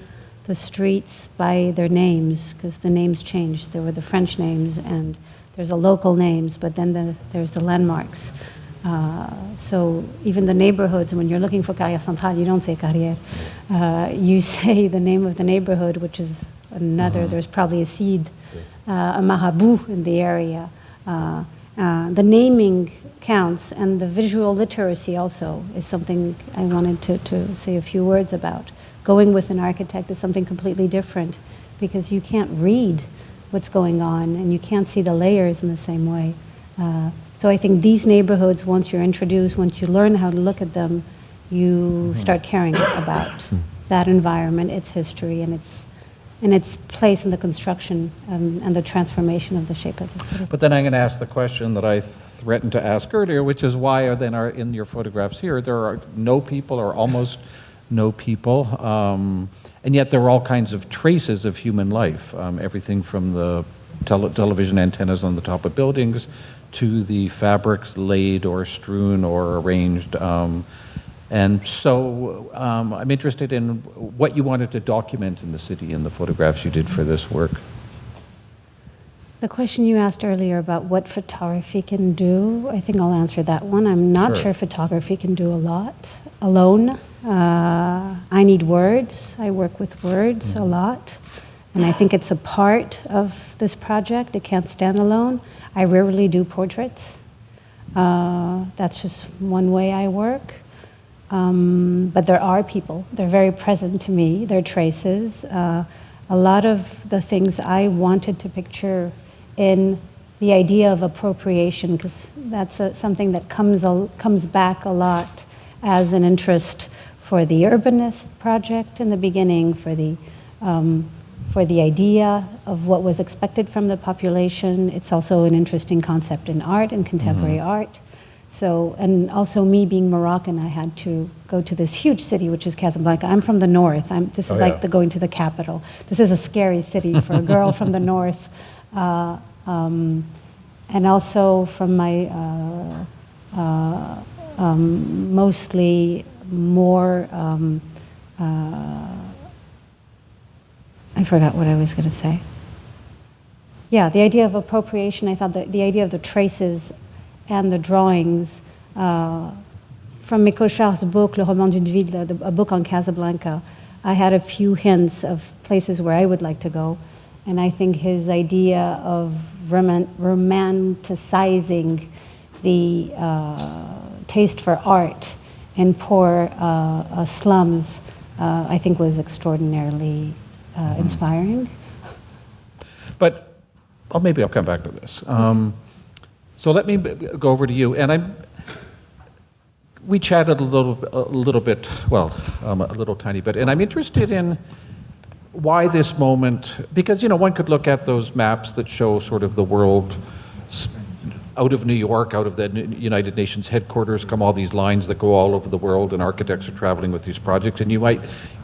the streets by their names, because the names changed. There were the French names, and there's the local names, but then there's the landmarks. So even the neighborhoods, when you're looking for Carrière Centrale, you don't say Carrière. You say the name of the neighborhood, which is another, there's probably a seed, a marabout in the area. The naming counts, and the visual literacy also is something I wanted to say a few words about. Going with an architect is something completely different, because you can't read what's going on, and you can't see the layers in the same way. So I think these neighborhoods, once you're introduced, once you learn how to look at them, you start caring about that environment, its history, and its place in the construction and the transformation of the shape of the city. But then I'm going to ask the question that I threatened to ask earlier, which is why in your photographs here, there are no people or almost no people, and yet there are all kinds of traces of human life, everything from the television antennas on the top of buildings to the fabrics laid or strewn or arranged. And so I'm interested in what you wanted to document in the city in the photographs you did for this work. The question you asked earlier about what photography can do, I think I'll answer that one. I'm not sure photography can do a lot alone. I need words. I work with words a lot. And I think it's a part of this project. It can't stand alone. I rarely do portraits. That's just one way I work. But there are people. They're very present to me. They're traces. A lot of the things I wanted to picture in the idea of appropriation, because that's something that comes back a lot as an interest for the urbanist project in the beginning, for the idea of what was expected from the population. It's also an interesting concept in art and contemporary art. So, and also me being Moroccan, I had to go to this huge city, which is Casablanca. I'm from the north. This is like going to the capital. This is a scary city for a girl from the north. And also from my mostly more, I forgot what I was going to say. Yeah, the idea of appropriation, I thought that the idea of the traces and the drawings from Mécochar's book, Le Roman d'une Ville, a book on Casablanca, I had a few hints of places where I would like to go. And I think his idea of romanticizing the taste for art in poor slums, I think was extraordinarily inspiring. But maybe I'll come back to this. So let me go over to you, and we chatted a little bit, well, a little tiny bit, and I'm interested in why this moment? Because, you know, one could look at those maps that show sort of the world out of New York, out of the United Nations headquarters, come all these lines that go all over the world, and architects are traveling with these projects. And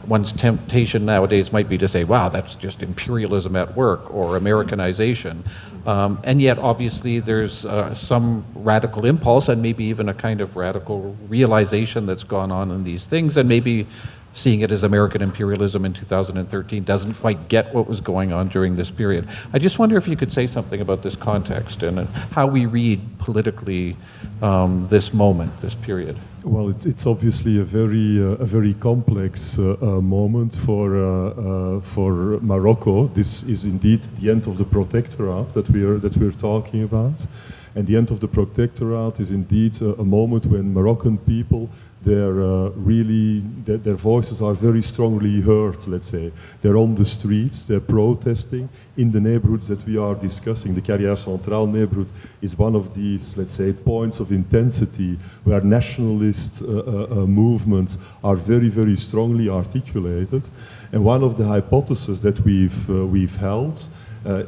one's temptation nowadays might be to say, wow, that's just imperialism at work or Americanization. And yet, obviously, there's some radical impulse and maybe even a kind of radical realization that's gone on in these things, and maybe seeing it as American imperialism in 2013 doesn't quite get what was going on during this period. I just wonder if you could say something about this context and how we read politically this moment, this period. Well, it's obviously a very complex moment for Morocco. This is indeed the end of the protectorate that we're talking about, and the end of the protectorate is indeed a moment when Moroccan people, their voices are very strongly heard, let's say. They're on the streets, they're protesting in the neighborhoods that we are discussing. The Carrière Centrale neighborhood is one of these, let's say, points of intensity where nationalist movements are very, very strongly articulated. And one of the hypotheses that we've held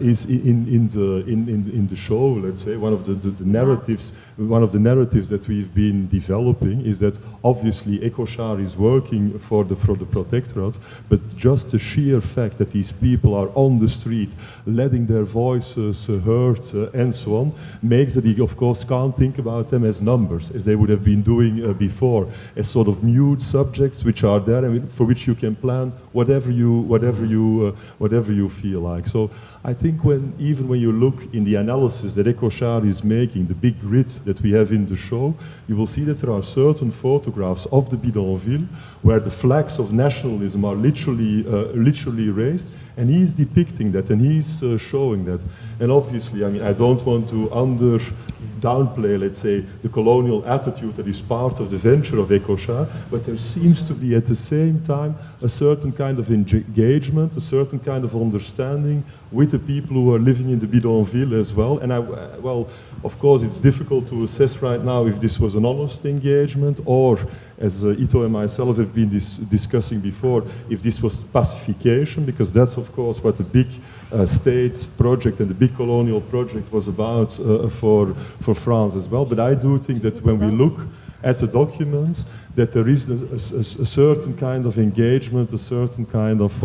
is in the show, let's say, one of the narratives that we've been developing is that obviously Ecochar is working for the protectorate, but just the sheer fact that these people are on the street, letting their voices heard and so on, makes that he of course can't think about them as numbers, as they would have been doing before, as sort of mute subjects which are there and for which you can plan whatever you feel like. So I think even when you look in the analysis that Ecochar is making, the big grid that we have in the show, you will see that there are certain photographs of the bidonville where the flags of nationalism are literally raised, and he's depicting that and he's showing that. And obviously, I mean, I don't want to downplay, let's say, the colonial attitude that is part of the venture of Ecochar, but there seems to be at the same time a certain kind of engagement, a certain kind of understanding with the people who are living in the bidonville as well. And well, of course, it's difficult to assess right now if this was an honest engagement or, as Yto and myself have been discussing before, if this was pacification, because that's, of course, what the big state project and the big colonial project was about for France as well. But I do think that when we look at the documents, that there is a certain kind of engagement, a certain kind of,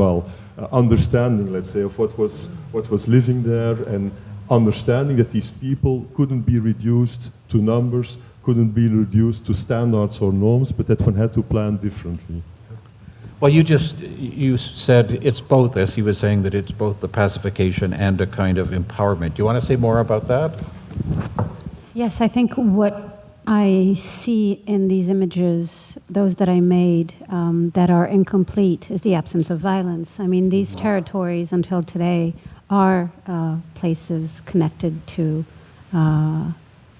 understanding, let's say, of what was living there, and understanding that these people couldn't be reduced to numbers, couldn't be reduced to standards or norms, but that one had to plan differently. Well, you said it's both, as he was saying, that it's both the pacification and a kind of empowerment. Do you want to say more about that? Yes, I think what I see in these images, those that I made, that are incomplete, is the absence of violence. I mean, these territories until today are places connected to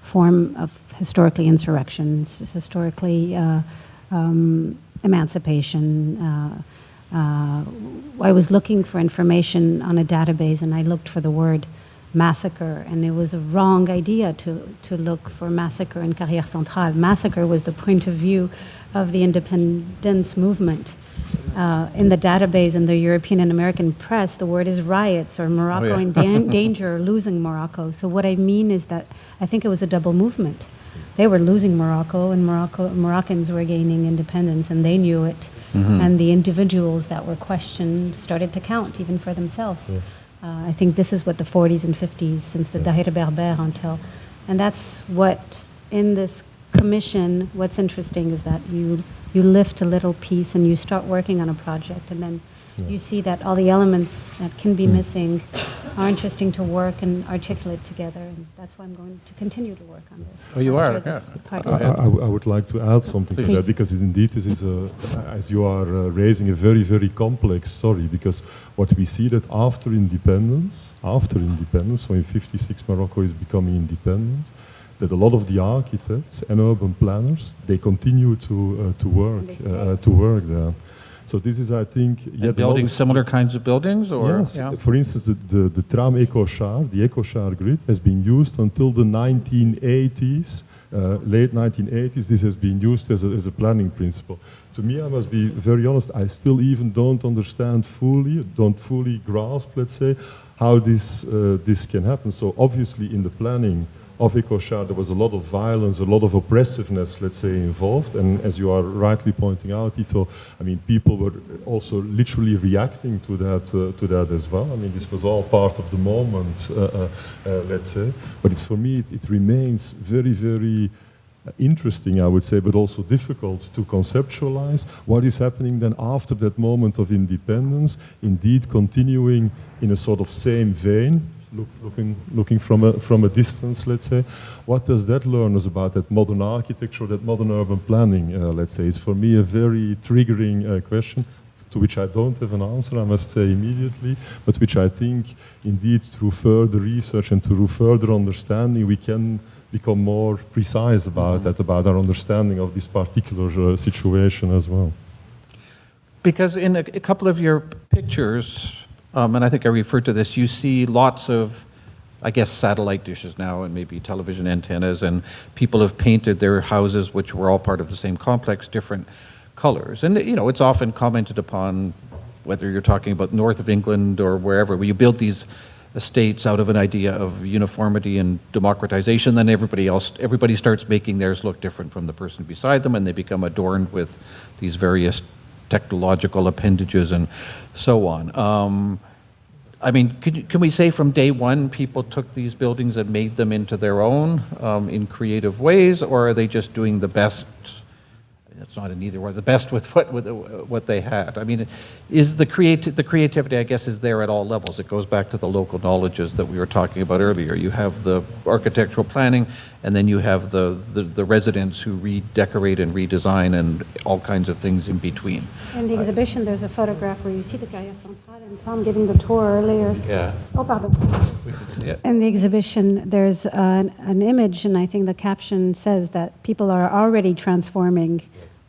form of historically insurrections, historically emancipation. I was looking for information on a database and I looked for the word massacre, and it was a wrong idea to look for massacre in Carrière Centrale. Massacre was the point of view of the independence movement. In the database in the European and American press, the word is riots or Morocco in danger or losing Morocco. So what I mean is that I think it was a double movement. They were losing Morocco, and Moroccans were gaining independence, and they knew it. Mm-hmm. And the individuals that were questioned started to count, even for themselves. Yes. I think this is what the 40s and 50s, since the Daïr Berber until, and that's what, in this commission, what's interesting is that you lift a little piece and you start working on a project, and then you see that all the elements that can be missing are interesting to work and articulate together, and that's why I'm going to continue to work on this. Oh, you are? Yeah. I would like to add something to that, because indeed this is, as you are raising, a very, very complex story, because what we see that after independence, so in 56 Morocco is becoming independent, that a lot of the architects and urban planners, they continue to work there. So this is, I think, yet building similar kinds of buildings, or yes. Yeah. For instance, the tram Ecochar, the Ecochar grid, has been used until the 1980s late 1980s, this has been used as a planning principle. To me, I must be very honest, I still even don't understand fully, don't fully grasp, let's say, how this can happen. So obviously in the planning of Ecochar, there was a lot of violence, a lot of oppressiveness, let's say, involved. And as you are rightly pointing out, Yto, I mean, people were also literally reacting to that as well. I mean, this was all part of the moment, let's say. But for me, it remains very, very interesting, I would say, but also difficult to conceptualize what is happening then after that moment of independence, indeed continuing in a sort of same vein, looking from a distance, let's say. What does that learn us about that modern architecture, that modern urban planning, let's say? It's for me a very triggering question, to which I don't have an answer, I must say, immediately, but which I think, indeed, through further research and through further understanding, we can become more precise about that, about our understanding of this particular situation as well. Because in a couple of your pictures, and I think I referred to this, you see lots of, I guess, satellite dishes now and maybe television antennas, and people have painted their houses, which were all part of the same complex, different colors. And, you know, it's often commented upon, whether you're talking about north of England or wherever, where you build these estates out of an idea of uniformity and democratization, then everybody starts making theirs look different from the person beside them, and they become adorned with these various technological appendages and so on. I mean, can we say from day one people took these buildings and made them into their own in creative ways, or are they just doing the best? It's not an either or, the best with what they had. I mean, is the creativity, I guess, is there at all levels. It goes back to the local knowledges that we were talking about earlier. You have the architectural planning, and then you have the residents who redecorate and redesign and all kinds of things in between. In the exhibition, there's a photograph where you see the Carrière Centrale, and Tom giving the tour earlier. Yeah. Oh, pardon. We can see it. In the exhibition, there's an image, and I think the caption says that people are already transforming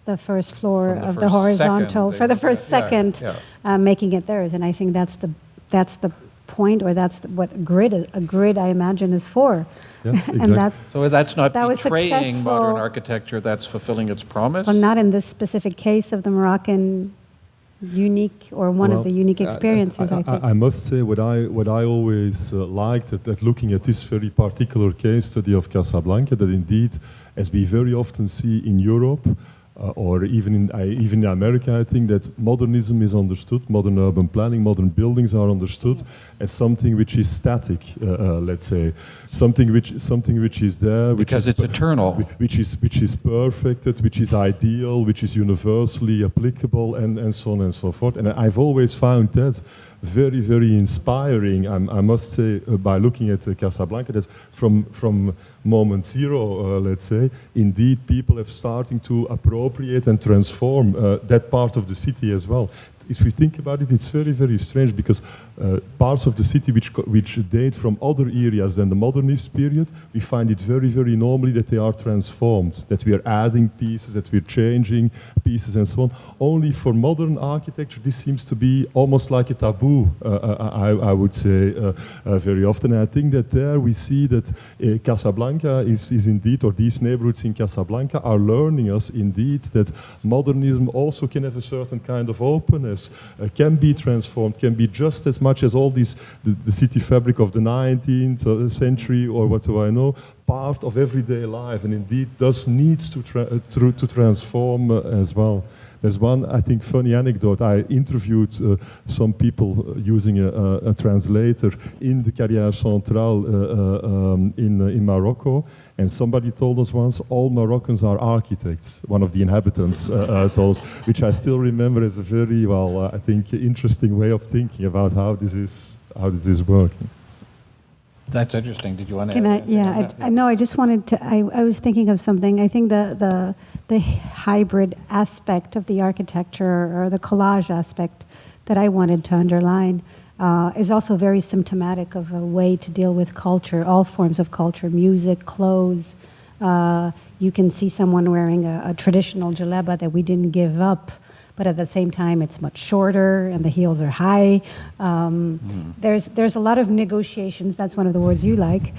the first floor of the horizontal for the first second, making it theirs. And I think that's the point, or that's what a grid I imagine is for. Yes, exactly. And So that's not that was betraying modern successful. Architecture, that's fulfilling its promise? Well, not in this specific case of the Moroccan unique, or one of the unique experiences, I think. I must say what I always liked at looking at this very particular case study of Casablanca, that indeed, as we very often see in Europe, or even in America, I think that modernism is understood, modern urban planning, modern buildings are understood as something which is static, let's say, something which is there, because it's eternal, which is perfected, which is ideal, which is universally applicable, and so on and so forth. And I've always found that very, very inspiring, I must say, by looking at Casablanca, that from moment zero, let's say, indeed people have starting to appropriate and transform that part of the city as well. If we think about it, it's very, very strange, because parts of the city which date from other areas than the modernist period, we find it very, very normally that they are transformed, that we are adding pieces, that we're changing pieces and so on. Only for modern architecture, this seems to be almost like a taboo, I would say, very often. And I think that there we see that Casablanca is indeed, or these neighborhoods in Casablanca are learning us indeed that modernism also can have a certain kind of openness, can be transformed, can be just as much as all these, the city fabric of the 19th century, or what do I know, part of everyday life, and indeed thus needs to transform as well. There's one, I think, funny anecdote. I interviewed some people using a translator in the Carrière Centrale in Morocco, and somebody told us once, all Moroccans are architects. One of the inhabitants told us, which I still remember as a very, I think, interesting way of thinking about how this is working. That's interesting. Did you want to Can add I? anything on Yeah, that? no, I just wanted to, I was thinking of something. I think the hybrid aspect of the architecture, or the collage aspect that I wanted to underline, is also very symptomatic of a way to deal with culture, all forms of culture, music, clothes. You can see someone wearing a traditional jalaba that we didn't give up, but at the same time it's much shorter and the heels are high. There's a lot of negotiations, that's one of the words you like,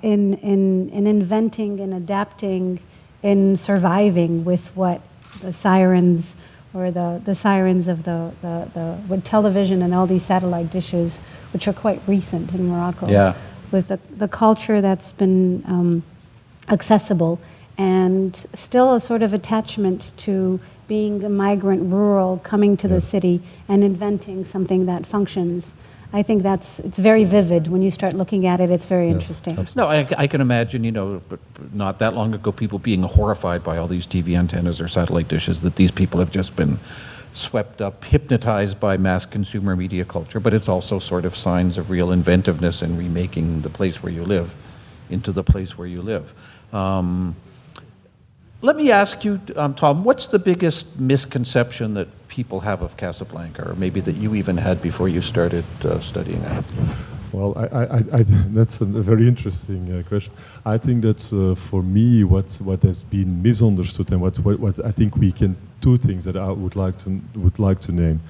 in inventing and adapting, in surviving with what the sirens or the sirens of with television and all these satellite dishes, which are quite recent in Morocco. Yeah. With the culture that's been accessible, and still a sort of attachment to being a migrant rural, coming to the city and inventing something that functions. I think it's very vivid. When you start looking at it, it's very interesting. No, I can imagine, not that long ago, people being horrified by all these TV antennas or satellite dishes, that these people have just been swept up, hypnotized by mass consumer media culture, but it's also sort of signs of real inventiveness in remaking the place where you live into the place where you live. Let me ask you, Tom, what's the biggest misconception that people have of Casablanca, or maybe that you even had before you started studying it? Well, that's a very interesting question. I think that for me, what has been misunderstood, and what I think two things that I would like to name.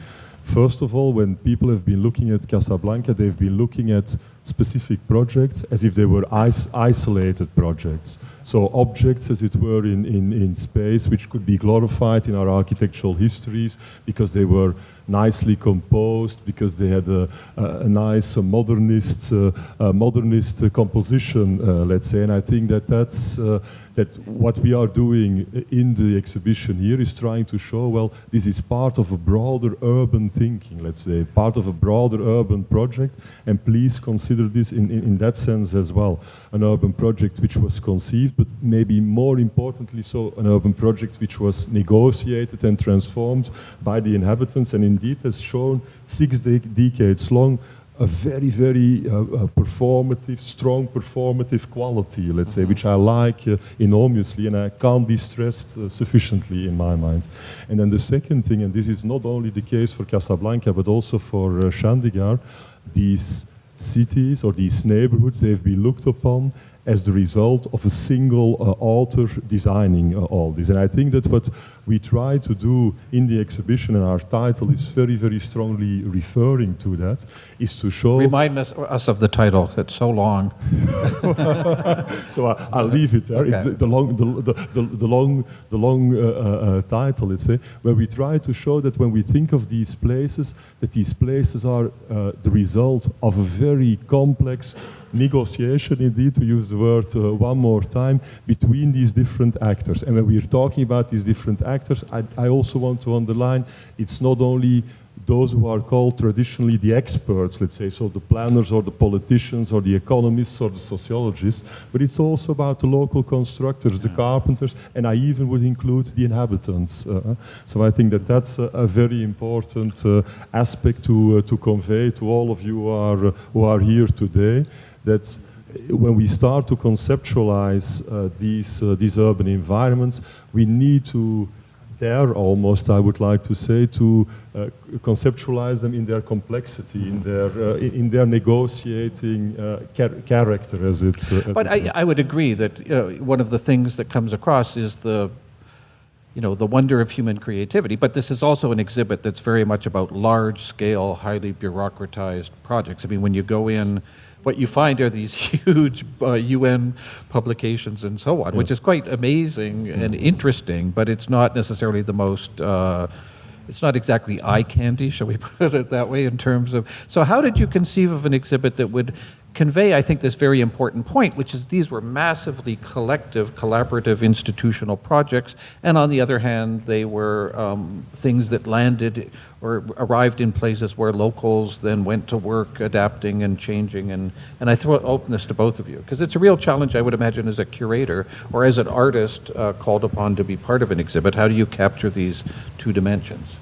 First of all, when people have been looking at Casablanca, they've been looking at specific projects as if they were isolated projects. So objects, as it were, in space, which could be glorified in our architectural histories because they were nicely composed, because they had a nice modernist composition, let's say. And I think that's what we are doing in the exhibition here is trying to show, well, this is part of a broader urban thinking, let's say, part of a broader urban project, and please consider this in that sense as well. An urban project which was conceived, but maybe more importantly so, an urban project which was negotiated and transformed by the inhabitants, and indeed has shown 6 decades long a very, very strong performative quality, let's say, which I like enormously, and I can't be stressed sufficiently in my mind. And then the second thing, and this is not only the case for Casablanca, but also for Chandigarh, these cities or these neighborhoods, they've been looked upon as the result of a single author designing all this. And I think that what we try to do in the exhibition, and our title is very, very strongly referring to that, is to show... Remind us of the title, it's so long. So I'll leave it there. Okay. It's the long title, let's say, where we try to show that when we think of these places, that these places are the result of a very complex negotiation, indeed, to use the word one more time, between these different actors. And when we're talking about these different actors, I also want to underline, it's not only those who are called traditionally the experts, let's say, so the planners or the politicians or the economists or the sociologists, but it's also about the local constructors, the carpenters, and I even would include the inhabitants. So I think that that's a very important aspect to convey to all of you who are here today, that when we start to conceptualize these urban environments, we need to dare almost, I would like to say, to conceptualize them in their complexity, in their negotiating character, as it's. But I would agree that one of the things that comes across is the wonder of human creativity. But this is also an exhibit that's very much about large-scale, highly bureaucratized projects. I mean, when you go in, what you find are these huge UN publications and so on, which is quite amazing and interesting, but it's not necessarily the most, it's not exactly eye candy, shall we put it that way, in terms of, so how did you conceive of an exhibit that would convey, I think, this very important point, which is these were massively collective, collaborative institutional projects, and on the other hand, they were things that landed or arrived in places where locals then went to work adapting and changing, and I throw openness to both of you, because it's a real challenge, I would imagine, as a curator or as an artist called upon to be part of an exhibit. How do you capture these two dimensions?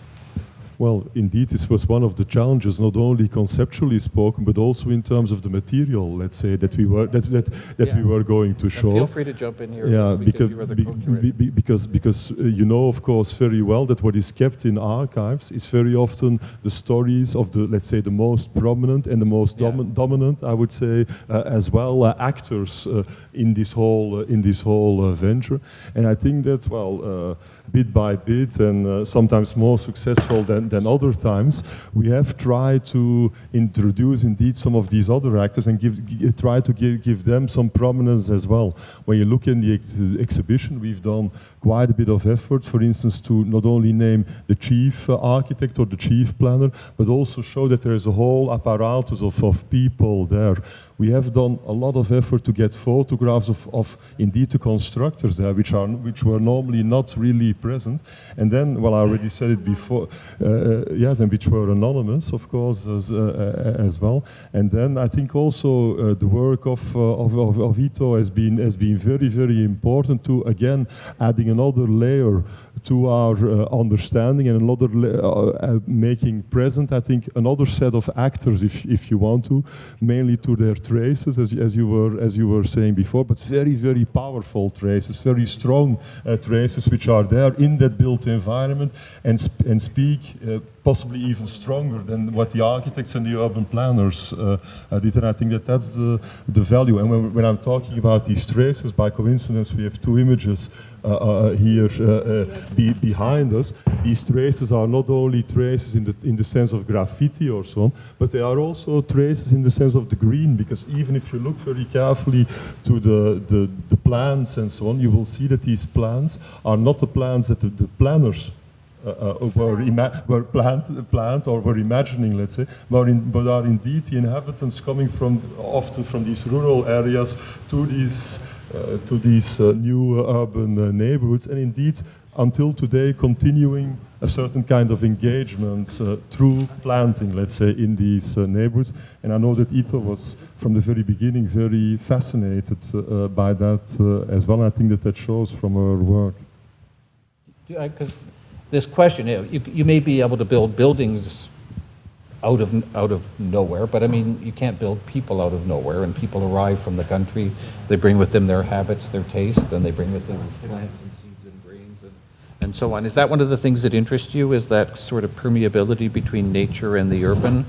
Well, indeed, this was one of the challenges, not only conceptually spoken, but also in terms of the material, let's say, that we were we were going to show. And feel free to jump in here. Yeah, because you know, of course, very well that what is kept in archives is very often the stories of the, let's say, the most prominent and the most dominant, I would say, as well, actors in this whole venture. And I think that, well, bit by bit, and sometimes more successful than other times, we have tried to introduce indeed some of these other actors and try to give them some prominence as well. When you look in the exhibition, we've done quite a bit of effort, for instance, to not only name the chief architect or the chief planner, but also show that there is a whole apparatus of people there. We have done a lot of effort to get photographs of indeed the constructors there, which were normally not really present. And then, well, I already said it before, yes, and which were anonymous, of course, as well. And then I think also the work of Yto has been very, very important to, again, adding another layer to our understanding and another making present, I think, another set of actors, if you want to, mainly to their traces, as you were saying before, but very, very powerful traces, very strong traces which are there in that built environment and speak possibly even stronger than what the architects and the urban planners did. And I think that's the value. And when I'm talking about these traces, by coincidence, we have two images here behind us. These traces are not only traces in the sense of graffiti or so on, but they are also traces in the sense of the green, because even if you look very carefully to the plants and so on, you will see that these plants are not the plants that the planners were planned or were imagining, let's say, but are indeed the inhabitants coming often from these rural areas to these new urban neighborhoods, and indeed until today continuing a certain kind of engagement through planting, let's say, in these neighborhoods. And I know that Yto was from the very beginning very fascinated by that as well. And I think that shows from her work. Because this question, you may be able to build buildings out of nowhere, but I mean, you can't build people out of nowhere, and people arrive from the country, they bring with them their habits, their taste, and they bring with them plants and seeds and grains and so on. Is that one of the things that interests you, is that sort of permeability between nature and the urban?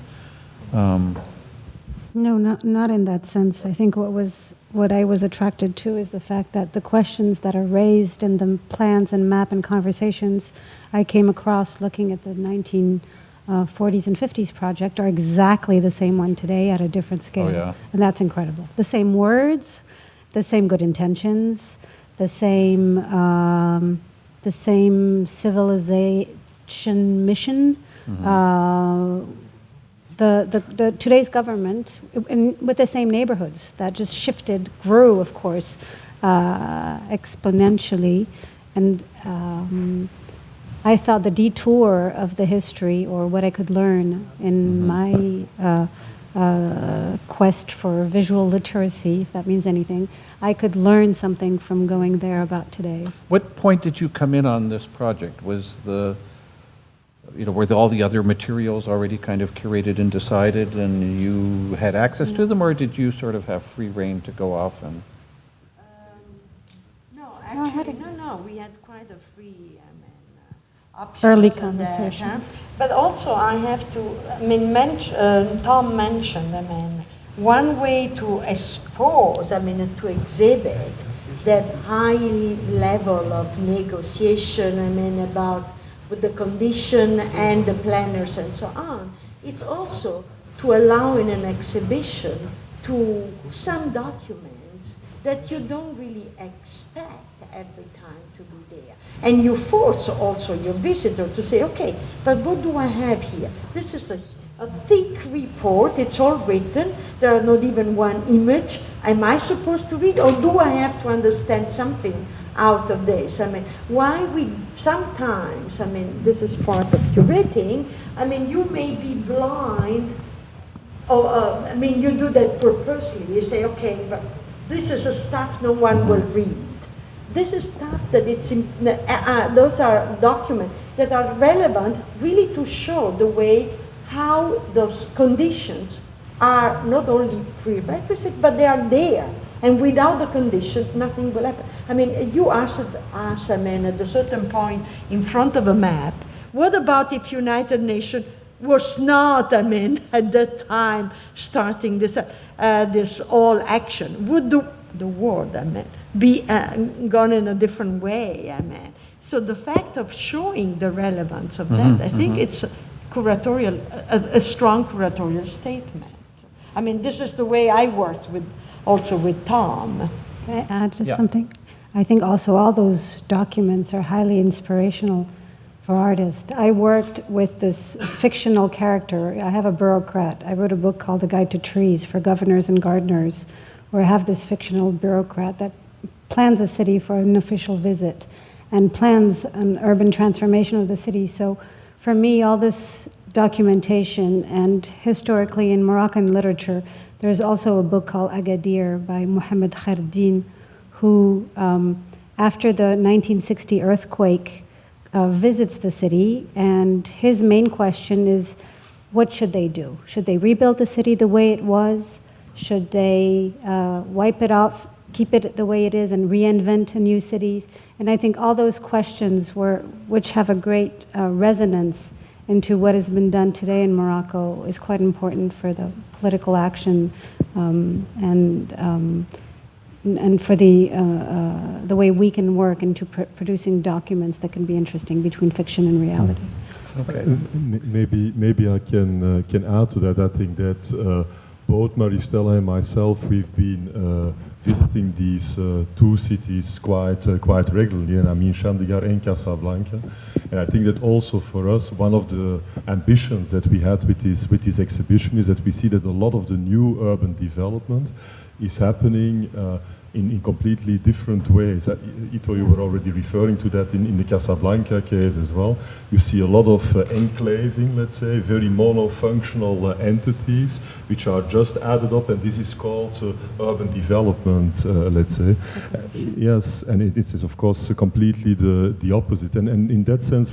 No, not in that sense. I think what I was attracted to is the fact that the questions that are raised in the plans and map and conversations I came across looking at the 1940s and 50s project are exactly the same one today at a different scale. Oh, yeah. And that's incredible. The same words, the same good intentions, the same civilization mission. Mm-hmm. The today's government, with the same neighborhoods, that just shifted, grew, of course, exponentially. And I thought the detour of the history, or what I could learn in my quest for visual literacy, if that means anything, I could learn something from going there about today. What point did you come in on this project? Was were all the other materials already kind of curated and decided, and you had access to them, or did you sort of have free rein to go off and? No, actually, no. We had quite a free options. Early conversation. But also, I have to. Tom mentioned. One way to expose. To exhibit that high level of negotiation. About with the condition and the planners and so on. It's also to allow in an exhibition to some documents that you don't really expect every time to be there. And you force also your visitor to say, okay, but what do I have here? This is a thick report, it's all written, there are not even one image. Am I supposed to read, or do I have to understand something out of this? Why we sometimes, this is part of curating, you may be blind, or, you do that purposely. You say, okay, but this is a stuff no one will read. This is stuff that those are documents that are relevant really to show the way how those conditions are not only prerequisite, but they are there. And without the condition, nothing will happen. You asked us, at a certain point in front of a map, what about if United Nations was not, at that time, starting this all action? Would the world, be gone in a different way, So the fact of showing the relevance of that, I think it's curatorial, a strong curatorial statement. I mean, this is the way I worked with, also with Tom. Can I add just something? I think also all those documents are highly inspirational for artists. I worked with this fictional character. I have a bureaucrat. I wrote a book called A Guide to Trees for Governors and Gardeners, where I have this fictional bureaucrat that plans a city for an official visit and plans an urban transformation of the city. So for me, all this documentation, and historically in Moroccan literature, there's also a book called Agadir by Mohammed Khardin, who, after the 1960 earthquake, visits the city, and his main question is, what should they do? Should they rebuild the city the way it was? Should they wipe it off, keep it the way it is, and reinvent a new city? And I think all those questions, which have a great resonance into what has been done today in Morocco, is quite important for the political action and for the way we can work into producing documents that can be interesting between fiction and reality. Okay. Maybe I can add to that. I think that both Maristella and myself, we've been visiting these two cities quite regularly, and I mean Chandigarh and Casablanca. And I think that also for us, one of the ambitions that we had with this exhibition is that we see that a lot of the new urban development is happening in completely different ways. Yto, you were already referring to that in the Casablanca case as well. You see a lot of enclaving, let's say, very monofunctional entities which are just added up, and this is called urban development, let's say. Yes, and it is of course completely the opposite. And in that sense,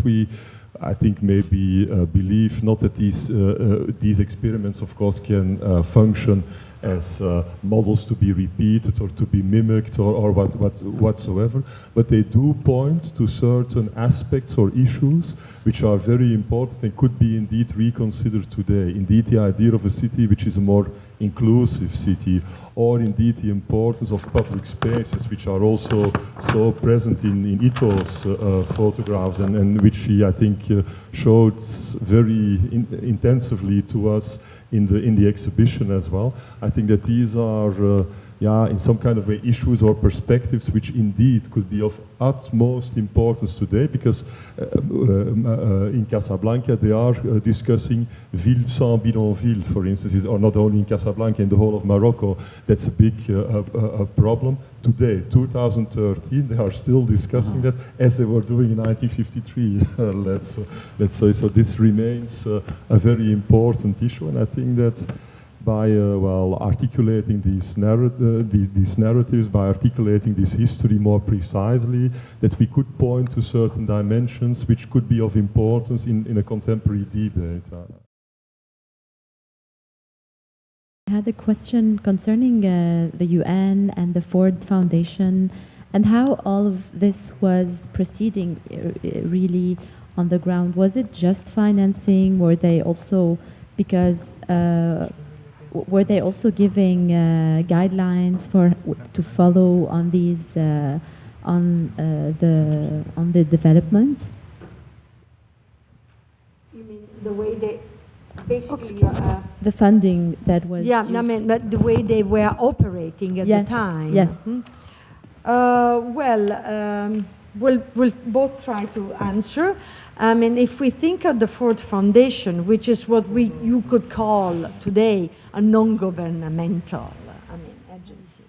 I think maybe believe not that these experiments, of course, can function as models to be repeated or to be mimicked or whatsoever, but they do point to certain aspects or issues which are very important and could be indeed reconsidered today. Indeed, the idea of a city which is a more inclusive city, or indeed the importance of public spaces, which are also so present in Yto's photographs, and which he, I think, showed very intensively to us in the exhibition as well. I think that these are, in some kind of way, issues or perspectives which indeed could be of utmost importance today, because in Casablanca they are discussing villes sans bidonville, for instance, or not only in Casablanca, in the whole of Morocco. That's a big problem. Today, 2013, they are still discussing that as they were doing in 1953. Let's say so. This remains a very important issue, and I think that by articulating these narratives, by articulating this history more precisely, that we could point to certain dimensions which could be of importance in a contemporary debate. I had a question concerning the UN and the Ford Foundation and how all of this was proceeding really on the ground. Was it just financing? Were they also, were they also giving guidelines to follow on these on the developments? You mean the way they basically the funding that was I used. mean, but the way they were operating at the time. Yes. We'll both try to answer. I mean, if we think of the Ford Foundation, which is what you could call today a non-governmental agency,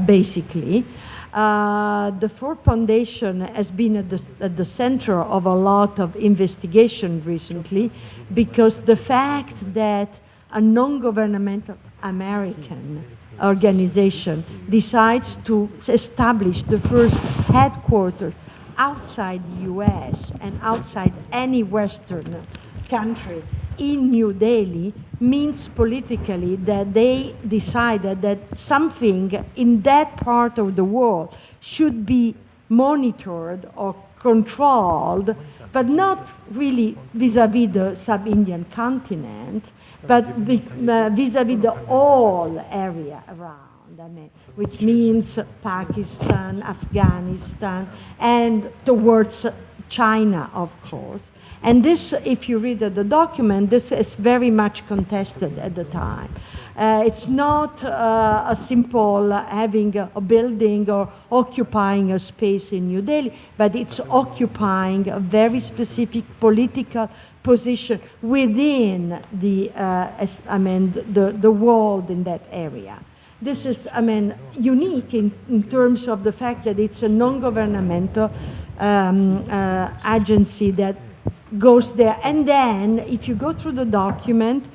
basically, the Ford Foundation has been at the center of a lot of investigation recently, because the fact that a non-governmental American organization decides to establish the first headquarters outside the US and outside any Western country in New Delhi means politically that they decided that something in that part of the world should be monitored or controlled, but not really vis-à-vis the sub-Indian continent, but vis-à-vis the whole area around. I mean, which means Pakistan, Afghanistan, and towards China, of course. And this, if you read the document, this is very much contested at the time. It's not a simple having a building or occupying a space in New Delhi, but it's occupying a very specific political position within the, the world in that area. This is, unique in terms of the fact that it's a non-governmental agency that goes there. And then, if you go through the document,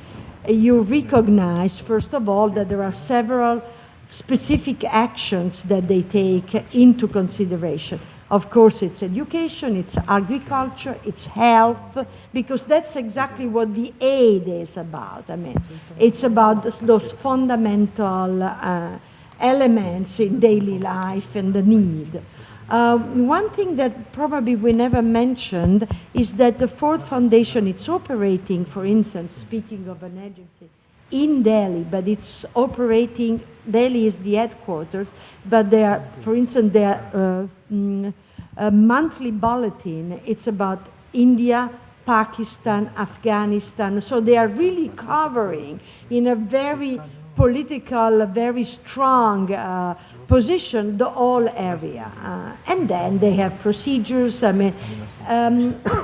you recognize, first of all, that there are several specific actions that they take into consideration. Of course, it's education, it's agriculture, it's health, because that's exactly what the aid is about. It's about those fundamental elements in daily life and the need. One thing that probably we never mentioned is that the Ford Foundation, it's operating, for instance, speaking of an agency, in Delhi, but it's operating, Delhi is the headquarters, but they are, for instance, their monthly bulletin, it's about India, Pakistan, Afghanistan, so they are really covering in a very political, very strong position, the whole area. And then they have procedures.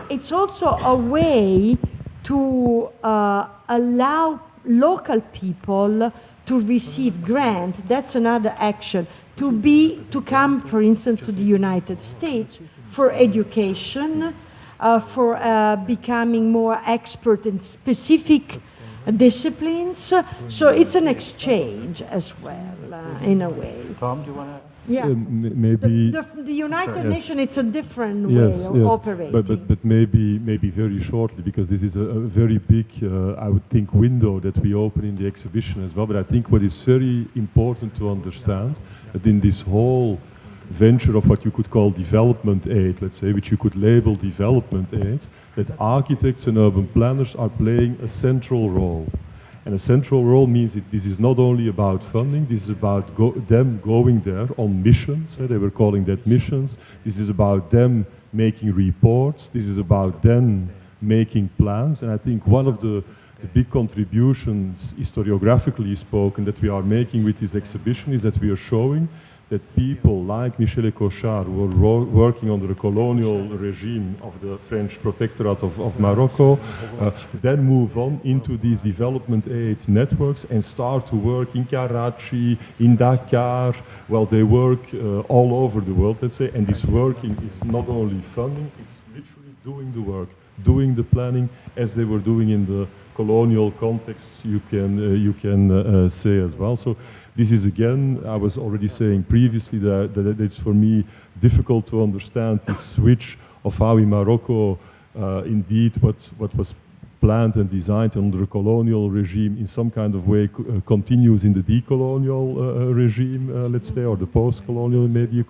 It's also a way to allow local people to receive grant. That's another action. To come, for instance, to the United States for education, for becoming more expert in specific disciplines. So it's an exchange as well, in a way. Tom, do you want to? Yeah. Maybe the United Nations, it's a different way of operating. But maybe very shortly, because this is a very big, I would think, window that we open in the exhibition as well. But I think what is very important to understand that in this whole venture of what you could call development aid, let's say, which you could label development aid, that architects and urban planners are playing a central role. And a central role means that this is not only about funding, this is about them going there on missions, they were calling that missions. This is about them making reports, this is about them making plans. And I think one of the big contributions, historiographically spoken, that we are making with this exhibition is that we are showing that people like Michel Cochard, who were working under the colonial regime of the French protectorate of Morocco, then move on into these development aid networks and start to work in Karachi, in Dakar. Well, they work all over the world, let's say, and this working is not only funding, it's literally doing the work, doing the planning as they were doing in the colonial context, you can say as well. So this is, again, I was already saying previously that it's for me difficult to understand the switch of how in Morocco indeed what was planned and designed under the colonial regime in some kind of way continues in the decolonial regime, let's say, or the post-colonial, maybe you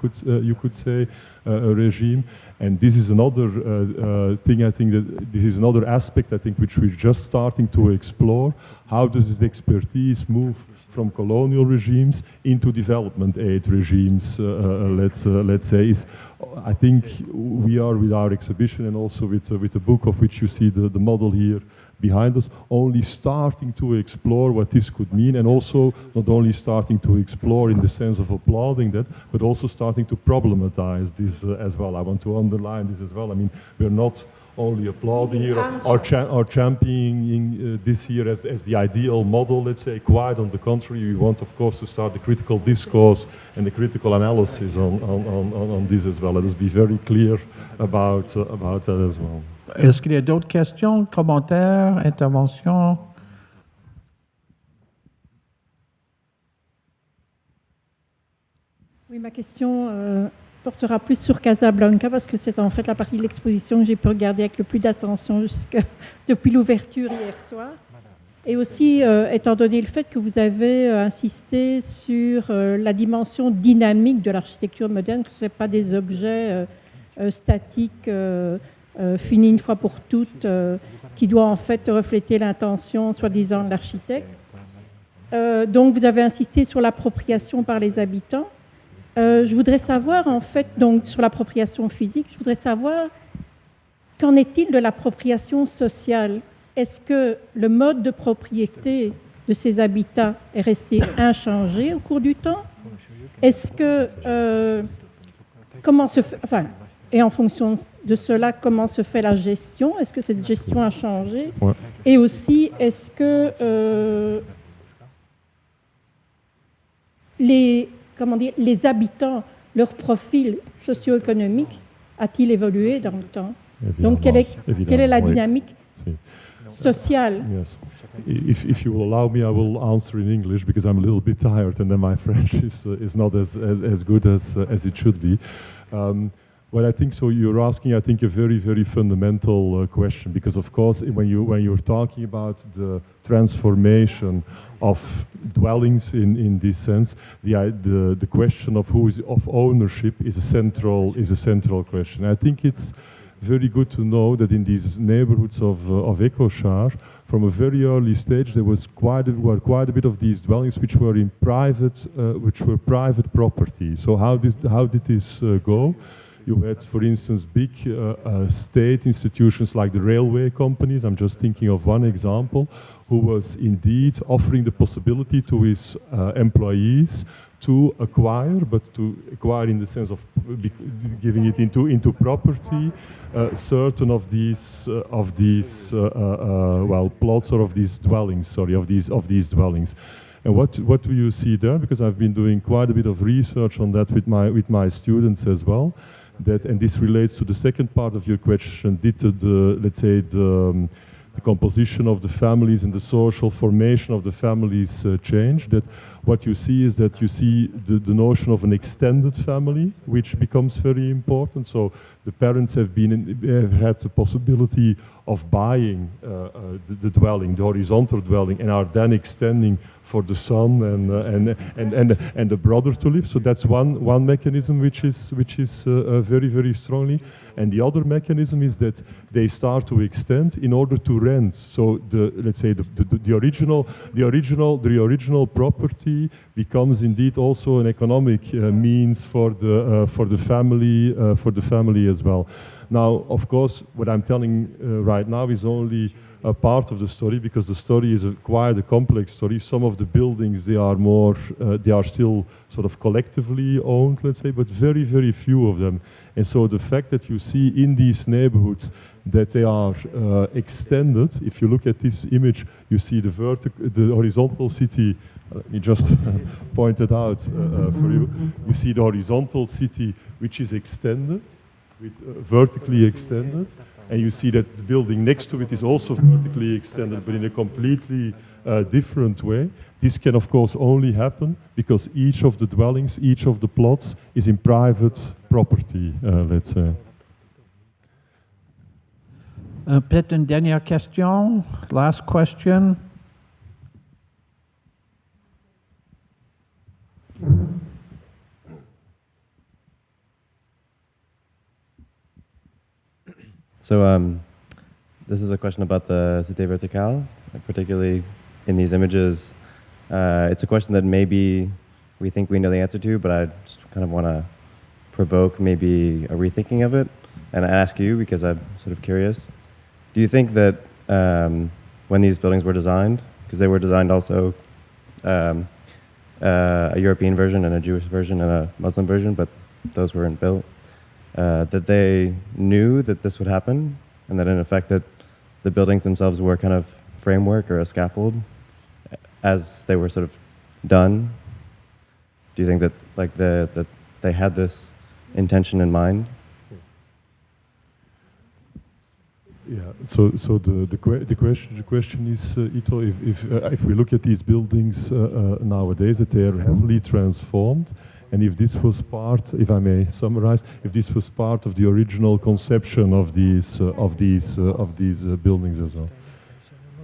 could say, regime. And this is another thing, I think, that this is another aspect, I think, which we're just starting to explore. How does this expertise move from colonial regimes into development aid regimes, let's say. I think we are, with our exhibition and also with the book of which you see the model here behind us, only starting to explore what this could mean, and also not only starting to explore in the sense of applauding that, but also starting to problematize this as well. I want to underline this as well. I mean, we're not only applauding here or championing this here as the ideal model, let's say. Quite on the contrary, we want, of course, to start the critical discourse and the critical analysis on this as well. Let us be very clear about that as well. Est-ce qu'il y a d'autres questions, commentaires, interventions? Oui, ma question portera plus sur Casablanca parce que c'est en fait la partie de l'exposition que j'ai pu regarder avec le plus d'attention depuis l'ouverture hier soir. Et aussi, étant donné le fait que vous avez insisté sur la dimension dynamique de l'architecture moderne, que ce n'est pas des objets statiques finis une fois pour toutes, qui doit en fait refléter l'intention, soi-disant, de l'architecte. donc vous avez insisté sur l'appropriation par les habitants. Je voudrais savoir, en fait, donc sur l'appropriation physique, je voudrais savoir qu'en est-il de l'appropriation sociale? Est-ce que le mode de propriété de ces habitats est resté inchangé au cours du temps? Est-ce que, comment se fait, enfin, et en fonction de cela, comment se fait la gestion? Est-ce que cette gestion a changé? Ouais. Et aussi, est-ce que les habitants, leur profil socio-économique a-t-il évolué dans le temps? Donc, quelle est la dynamique sociale? Yes. If you will allow me, I will answer in English because I'm a little bit tired and then my French is not as good as it should be. Well, I think so. You're asking, I think, a very, very fundamental question because, of course, when you're talking about the transformation of dwellings in this sense, the question of of ownership is a central question. I think it's very good to know that in these neighborhoods of Ecochar, from a very early stage, there was quite a bit of these dwellings which were private property. So how did this go? You had, for instance, big state institutions like the railway companies. I'm just thinking of one example, who was indeed offering the possibility to his employees to acquire, but to acquire in the sense of giving it into property, certain of these plots or of these dwellings. Of these dwellings. And what do you see there? Because I've been doing quite a bit of research on that with my students as well. And this relates to the second part of your question. Did the composition of the families and the social formation of the families change? That what you see is that you see the notion of an extended family, which becomes very important. So the parents have had the possibility of buying the dwelling, the horizontal dwelling, and are then extending for the son and the brother to live. So that's one mechanism which is very, very strongly. And the other mechanism is that they start to extend in order to rent. So the original property becomes indeed also an economic means for the family as well. Now, of course, what I'm telling right now is only a part of the story, because the story is quite a complex story. Some of the buildings, they are still sort of collectively owned, let's say, but very, very few of them. And so the fact that you see in these neighborhoods that they are extended, if you look at this image, you see the horizontal city. Let me just point it out for you. You see the horizontal city, which is extended, vertically extended, and you see that the building next to it is also vertically extended, but in a completely different way. This can, of course, only happen because each of the dwellings, each of the plots is in private property, let's say. Peut-être une dernière question, last question. So this is a question about the Cité Verticale, particularly in these images. It's a question that maybe we think we know the answer to, but I just kind of want to provoke maybe a rethinking of it and ask you, because I'm sort of curious. Do you think that when these buildings were designed, because they were designed also a European version and a Jewish version and a Muslim version, but those weren't built, that they knew that this would happen, and that in effect that the buildings themselves were kind of framework or a scaffold as they were sort of done? Do you think that that they had this intention in mind? Yeah. So the question is, Yto, if we look at these buildings nowadays, that they are heavily transformed, and if this was part, if I may summarize, if this was part of the original conception of these buildings as well.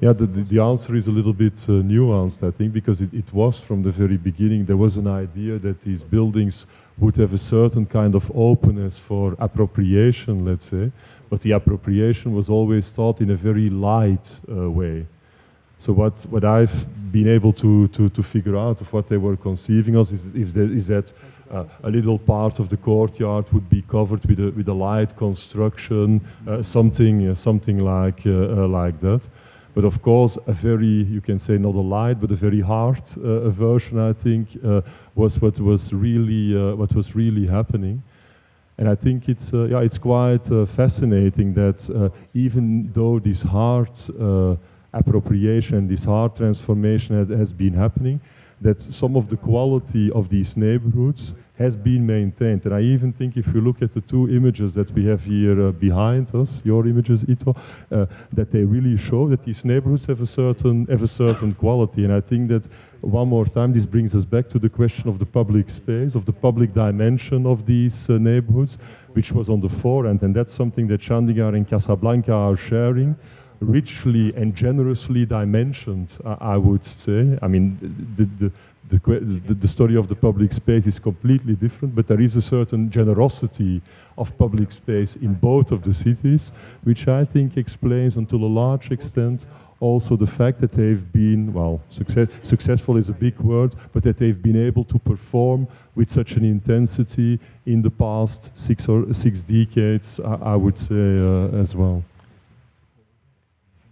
Yeah, the answer is a little bit nuanced, I think, because it was from the very beginning. There was an idea that these buildings would have a certain kind of openness for appropriation, let's say, but the appropriation was always thought in a very light way. So what I've been able to figure out of what they were conceiving us is that a little part of the courtyard would be covered with a light construction, something like that. But of course, a very, you can say not a light, but a very hard version, I think, was what was really happening. And I think it's quite fascinating that even though this hard appropriation, this hard transformation has been happening, that some of the quality of these neighborhoods has been maintained. And I even think if you look at the two images that we have here behind us, your images, Yto, that they really show that these neighborhoods have a certain quality. And I think that one more time, this brings us back to the question of the public space, of the public dimension of these neighborhoods, which was on the forefront. And that's something that Chandigarh and Casablanca are sharing, richly and generously dimensioned, I would say. I mean, the story of the public space is completely different, but there is a certain generosity of public space in both of the cities, which I think explains, until a large extent, also the fact that they've been, well, successful is a big word, but that they've been able to perform with such an intensity in the past six decades, I would say, as well.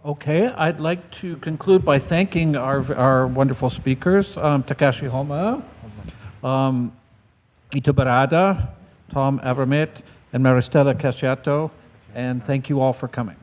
Okay, I'd like to conclude by thanking our wonderful speakers, Takashi Homma, Yto Barrada, Tom Avermaete, and Maristella Casciato, and thank you all for coming.